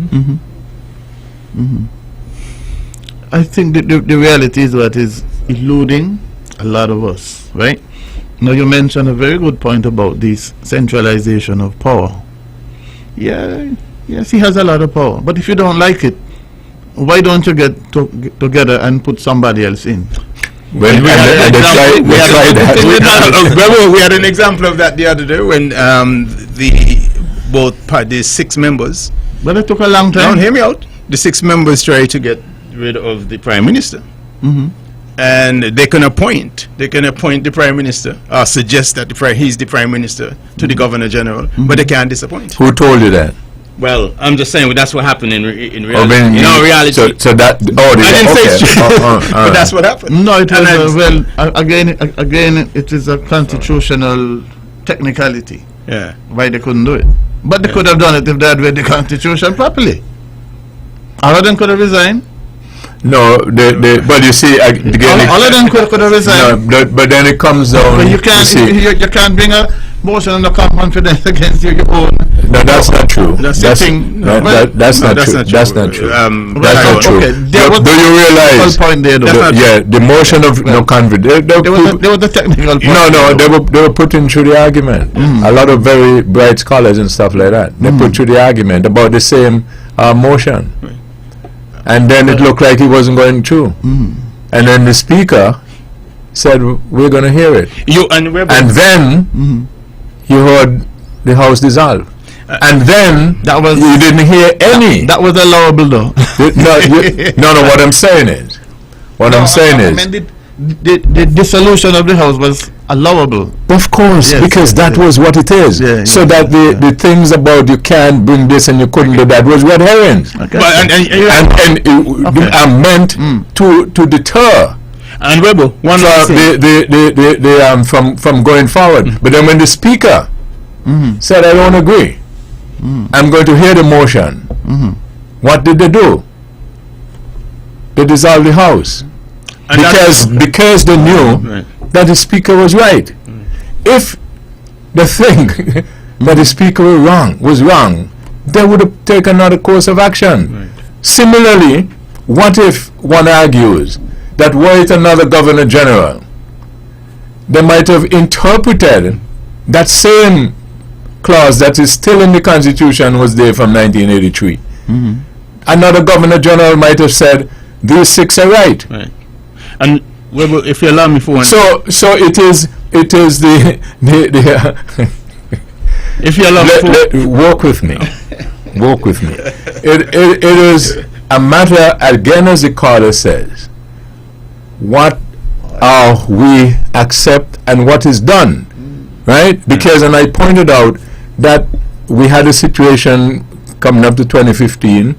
I think that the reality is what is eluding a lot of us, right? Now, you mentioned a very good point about this centralization of power. Yes, he has a lot of power. But if you don't like it, why don't you get together and put somebody else in? We had an example of that the other day when the 6 members. But it took a long time. Don't hear me out. The 6 members tried to get rid of the Prime Minister. And they can appoint the Prime Minister or suggest that he's the Prime Minister to the Governor General, but they can't disappoint. Who told you that? Well, I'm just saying that's what happened in reality. Reality. So that. Oh, I didn't say it's true, but that's what happened. No, it was again. It is a constitutional technicality. Yeah. Why they couldn't do it? But they could have done it if they had read the Constitution properly. All of them could have resigned. No, but you see, again, all of them could have resigned. No, but then it comes down. But you can't bring a motion on the confidence against your own. No, that's not true. That's not true. That's not true. That's not true. Okay, Do you realize? Point there, the motion of no confidence. There was the technical point. No, they were putting through the argument. A lot of very bright scholars and stuff like that. They put through the argument about the same motion. And then it looked like he wasn't going through. And then the speaker said, we're going to hear it. And then you heard the House dissolve. And then you didn't hear any. That was allowable though. No, what I'm saying is, the dissolution of the House was allowable. Of course, because that was what it is. So that the things about you can't bring this and you couldn't do that was red herrings. And are meant to deter. And Webbo, from going forward. But then when the speaker said, I don't agree, I'm going to hear the motion, what did they do? They dissolved the House. Because they knew that the speaker was right. If the thing that the speaker was wrong, they would have taken another course of action. Similarly, what if one argues that were it another Governor General, they might have interpreted that same clause that is still in the Constitution was there from 1983. Another Governor General might have said, these 6 are right. And if you allow me for one. So it is the if you allow me walk with me. It is a matter, again, as the caller says, what we accept and what is done, right? Because, and I pointed out that we had a situation coming up to 2015.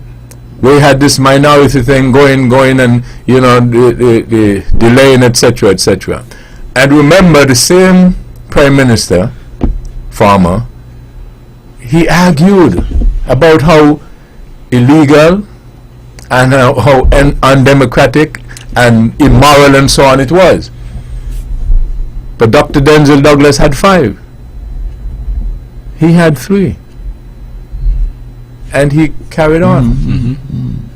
We had this minority thing going, and the delaying, etc., etc. And remember, the same Prime Minister, Farmer, he argued about how illegal and how undemocratic and immoral and so on it was. But Dr. Denzel Douglas had 5. He had 3. And he carried on.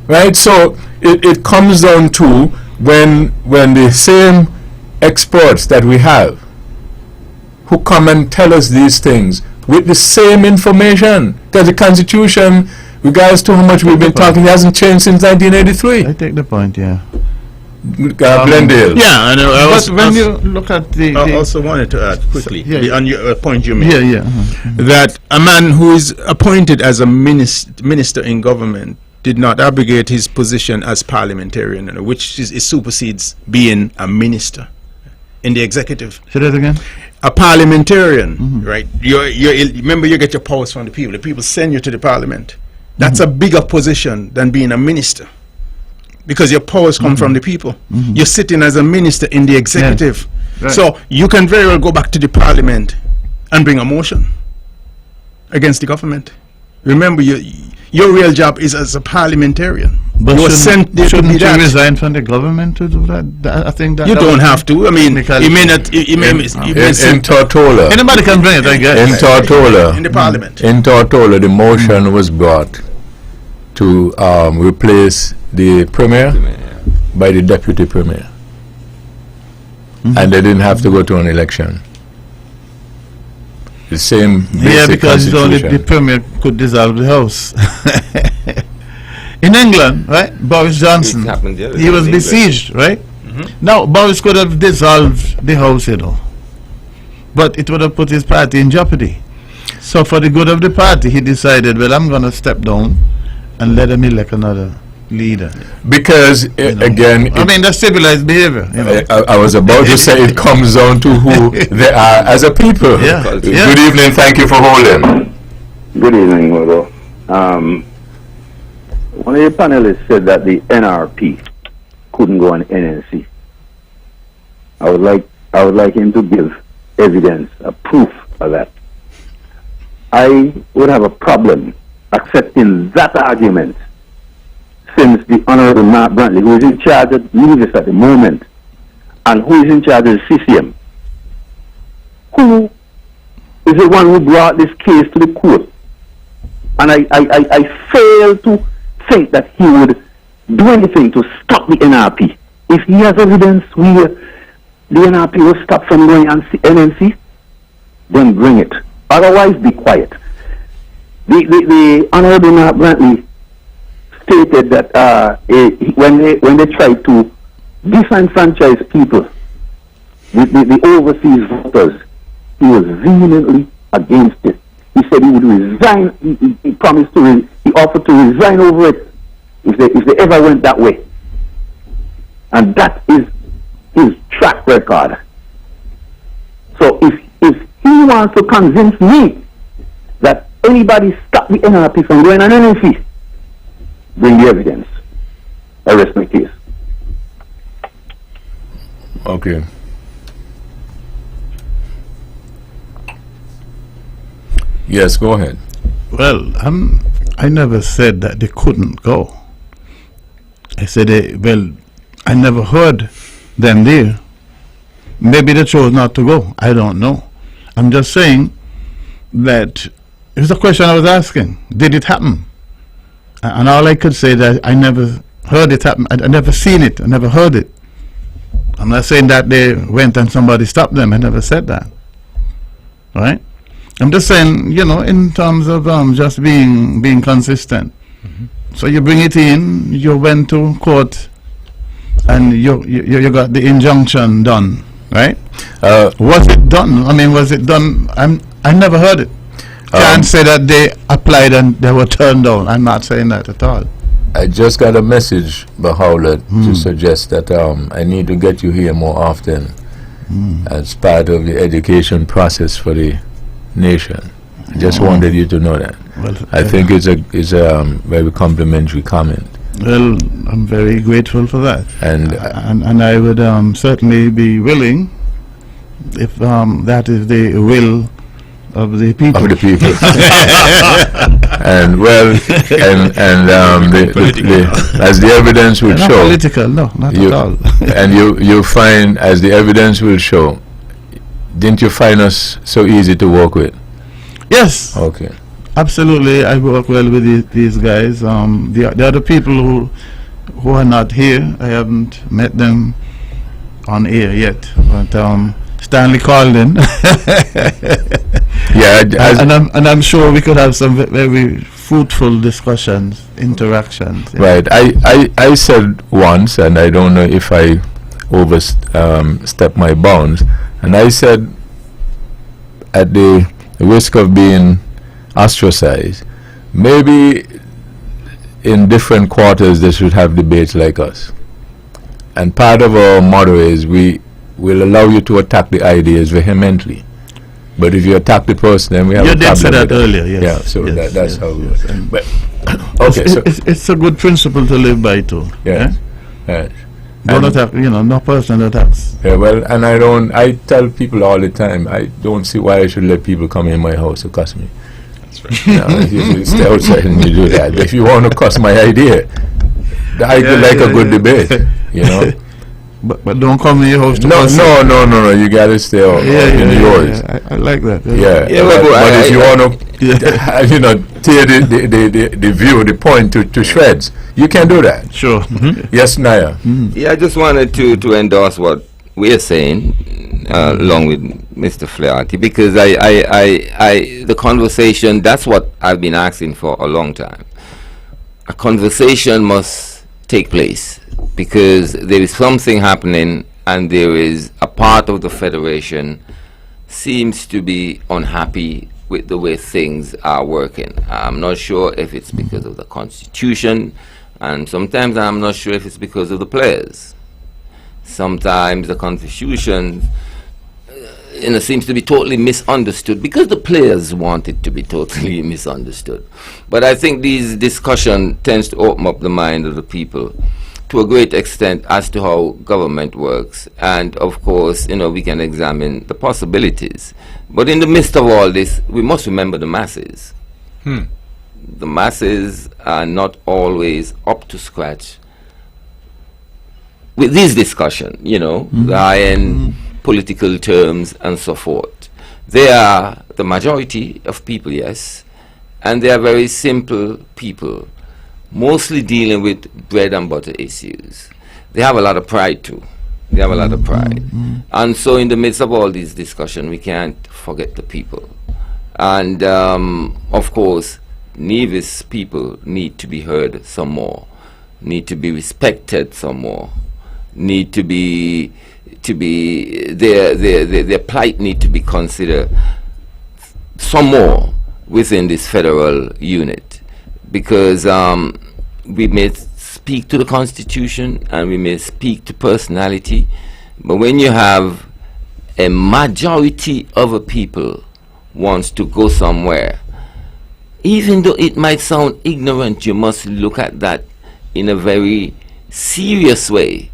Right? So it comes down to when the same experts that we have who come and tell us these things with the same information, that the Constitution, regardless to how much we've been talking, hasn't changed since 1983. I take the point, Glendale. Yeah, but when you look at the... I also wanted to add quickly, on your point you made, that a man who is appointed as a minister in government did not abrogate his position as parliamentarian, which supersedes being a minister in the executive. Say that again? A parliamentarian, right? Remember, you get your powers from the people. The people send you to the parliament. That's a bigger position than being a minister. because your powers come from the people. You're sitting as a minister in the executive. Right. So you can very well go back to the parliament and bring a motion against the government. Remember, your real job is as a parliamentarian. But you were sent there to shouldn't be you that. resign from the government to do that? I think that You that don't would- have to. I mean, Because- you may not. You may In Tortola, Anybody can bring it, I guess. in Tortola, in the parliament. in Tortola, the motion was brought to replace the premier by the deputy premier, and they didn't have to go to an election. The same basic Yeah, because it's only constitution. the premier could dissolve the house. In England, right? Boris Johnson, It happened the other he day was in England. besieged, right? Now, Boris could have dissolved the house, but it would have put his party in jeopardy. So for the good of the party, he decided, well, I'm going to step down and let him elect another leader. Because again, I mean, that's civilized behavior. I was about to say it comes down to who they are as a people. Yeah. Good Yeah. evening. Thank you for holding. Good evening, Webbo. One of your panelists said that the NRP couldn't go on NNC. I would like him to give evidence, a proof of that. I would have a problem accepting that argument, since the Honorable Mark Brantley, who is in charge of Nevis at the moment, and who is in charge of CCM, who is the one who brought this case to the court. And I fail to think that he would do anything to stop the NRP. If he has evidence where the NRP will stop from going on NNC, then bring it. Otherwise, be quiet. The Honorable Mark Brantley stated that when they tried to disenfranchise people, the overseas voters, he was vehemently against it. He said he would resign. He promised to. He offered to resign over it if they ever went that way. And that is his track record. So if he wants to convince me that anybody stopped the NRP from going on NNC, bring the evidence. I rest my case. Okay. Yes, go ahead. Well, I never said that they couldn't go. I said, I never heard them there. Maybe they chose not to go. I don't know. I'm just saying that it was a question I was asking. Did it happen? And all I could say that I never heard it happen. I never seen it. I never heard it. I'm not saying that they went and somebody stopped them. I never said that. Right? I'm just saying, in terms of just being consistent. So you bring it in, you went to court, and you got the injunction done, right? Was it done? I mean, was it done? I never heard it. Can't say that they applied and they were turned down. I'm not saying that at all. I just got a message, Bahawla, to suggest that I need to get you here more often as part of the education process for the nation. I just wanted you to know that. Well, I think it's a very complimentary comment. Well, I'm very grateful for that. And I would certainly be willing, if that is the will of the people. of the people. And as the evidence will Not show, political, no, not at all. and you find, as the evidence will show, didn't you find us so easy to work with? Yes, Okay. absolutely. I work well with these guys. The other people who are not here, I haven't met them on air yet. But Stanley called in. Yeah, and I'm sure we could have some very fruitful discussions, interactions. right. I said once, and I don't know if I overstepped my bounds, and I said, at the risk of being ostracized, maybe in different quarters they should have debates like us. And part of our motto is we will allow you to attack the ideas vehemently, but if you attack the person, then we have You a did say problem that with it. earlier, yes. Yeah, so Yes, that's yes, how we yes. work. And But okay, so it's a good principle to live by too. yeah. Yes. Don't attack, no personal attacks. Yeah, well, and I tell people all the time, I don't see why I should let people come in my house to cuss me. That's right. You stay outside and you do that. If you want to cuss my idea, I like a good debate, But don't come in your house to No, cuss. no, you gotta stay out in yours. I like that. Yeah, but if you want to, tear the view, the point to shreds, you can do that. Sure. Yes, Naya. Yeah, I just wanted to endorse what we're saying, along with Mr. Flaherty, because the conversation, that's what I've been asking for a long time. A conversation must take place, because there is something happening, and there is a part of the Federation seems to be unhappy with the way things are working. I'm not sure if it's because of the Constitution, and sometimes I'm not sure if it's because of the players. Sometimes the Constitution seems to be totally misunderstood because the players want it to be totally misunderstood. But I think these discussion tends to open up the mind of the people to a great extent as to how government works, and of course, we can examine the possibilities. But in the midst of all this, we must remember the masses. The masses are not always up to scratch with this discussion, the high-end political terms and so forth. They are the majority of people, yes, and they are very simple people, mostly dealing with bread and butter issues. They have a lot of pride too. They have a lot of pride. And so in the midst of all these discussions, we can't forget the people. And of course, Nevis people need to be heard some more, need to be respected some more, need to be their plight need to be considered some more within this federal unit, because we may speak to the Constitution and we may speak to personality, but when you have a majority of a people wants to go somewhere, even though it might sound ignorant, you must look at that in a very serious way.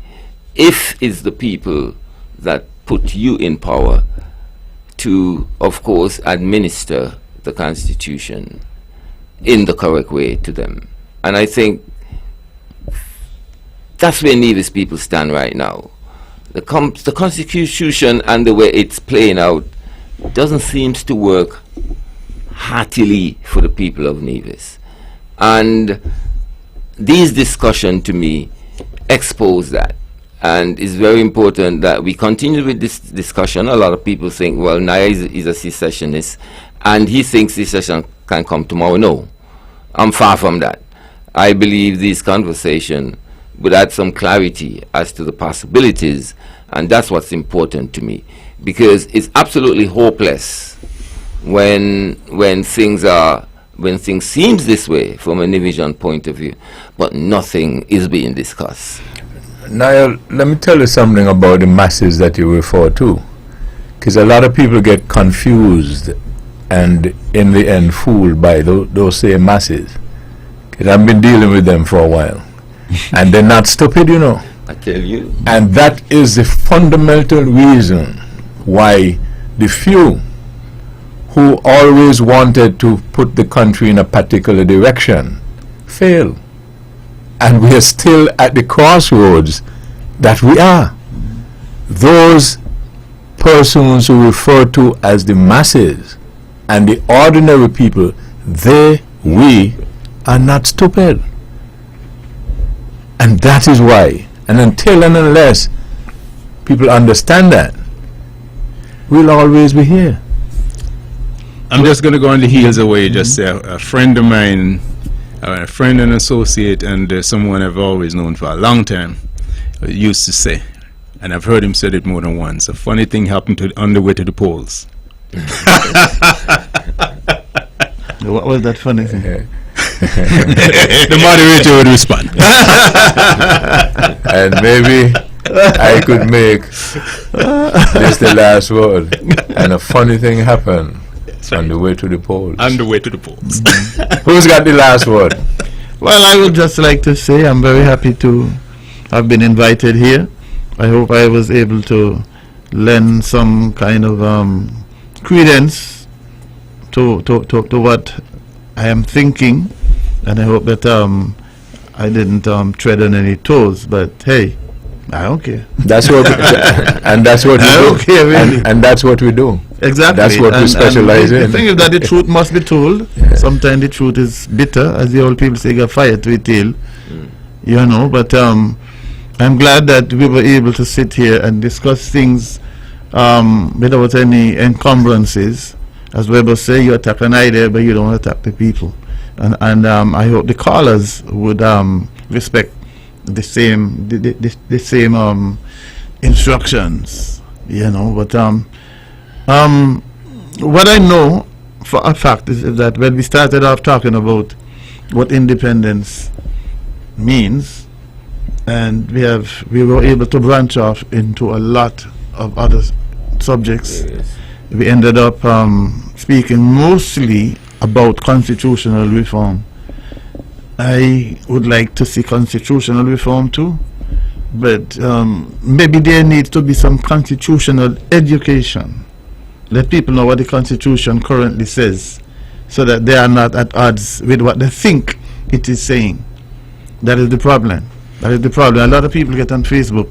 If it's the people that put you in power to, of course, administer the Constitution in the correct way to them. And I think that's where Nevis people stand right now. The Constitution and the way it's playing out doesn't seem to work heartily for the people of Nevis. And these discussions, to me, expose that. And it's very important that we continue with this discussion. A lot of people think, well, Naya is a secessionist, and he thinks secession can come tomorrow. No, I'm far from that. I believe this conversation would add some clarity as to the possibilities, and that's what's important to me, because it's absolutely hopeless when things seems this way from a Nivision point of view, but nothing is being discussed. Niall, let me tell you something about the masses that you refer to, because a lot of people get confused and in the end fooled by those same masses. Because I've been dealing with them for a while, and they're not stupid, I tell you. And that is the fundamental reason why the few who always wanted to put the country in a particular direction fail. And we are still at the crossroads that we are. Those persons who refer to as the masses and the ordinary people, we are not stupid. And that is why, and until and unless people understand that, we'll always be here. I'm just going to go on the heels of what you just said. A friend of mine, a friend and associate, and someone I've always known for a long time, used to say, and I've heard him say it more than once, a funny thing happened on the way to the polls. What was that funny thing? The moderator would respond. And maybe I could make this the last word. And a funny thing happened on the way to the polls. On the way to the polls. Who's got the last word? Well, I would just like to say I'm very happy to have been invited here. I hope I was able to lend some kind of credence to what I am thinking, and I hope that I didn't tread on any toes. But hey, I don't care. That's what, and that's what we I do. don't care, really. And that's what we do. Exactly. That's what we specialize in. The thing is that the truth must be told. Yeah. Sometimes the truth is bitter, as the old people say, got fire to a tail. You know, but I'm glad that we were able to sit here and discuss things without any encumbrances. As Webbo say, you attack an idea, but you don't attack the people. And I hope the callers would respect the same instructions. You know, but what I know for a fact is that when we started off talking about what independence means, and we were able to branch off into a lot of other subjects. Yes. We ended up speaking mostly about constitutional reform. I would like to see constitutional reform too, but maybe there needs to be some constitutional education. Let people know what the Constitution currently says, so that they are not at odds with what they think it is saying. That is the problem. That is the problem. A lot of people get on Facebook,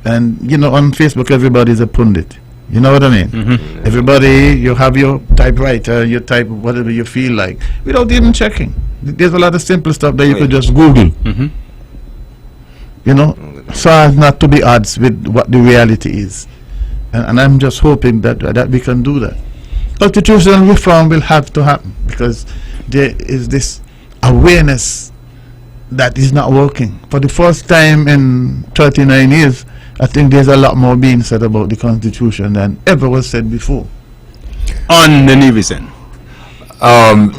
and you know, on Facebook everybody is a pundit. You know what I mean? Mm-hmm. Everybody, you have your typewriter, you type whatever you feel like, without even checking. There's a lot of simple stuff that you could just Google. Mm-hmm. You know, so as not to be odds with what the reality is. And I'm just hoping that we can do that. Constitutional reform will have to happen, because there is this awareness that is not working. For the first time in 39 years, I think there's a lot more being said about the Constitution than ever was said before. On the Navy end.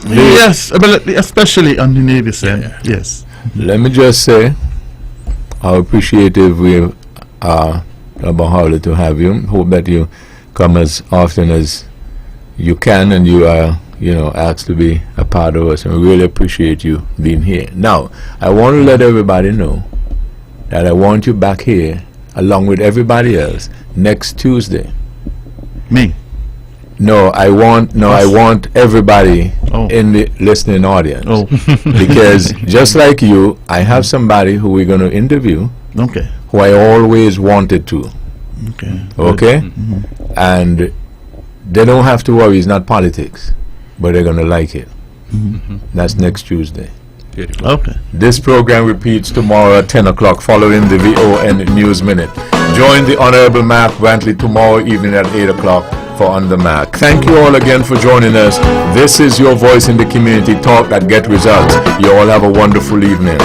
Yes, especially on the Navy side. Yeah. Yes. Let me just say how appreciative we are about Howley to have you. Hope that you come as often as you can, and you are, you know, asked to be a part of us, and we really appreciate you being here. Now, I want to let everybody know that I want you back here along with everybody else next Tuesday. Me? No, I want everybody Oh. in the listening audience. Oh. Because just like you, I have somebody who we're going to interview Okay. who I always wanted to. Okay. Okay? Mm-hmm. And they don't have to worry, it's not politics, but they're going to like it. Mm-hmm. That's next Tuesday. Beautiful. Okay. This program repeats tomorrow at 10 o'clock following the VON News Minute. Join the Honorable Mark Brantley tomorrow evening at 8 o'clock for On the Mark. Thank you all again for joining us. This is your voice in the community, talk that get results. You all have a wonderful evening.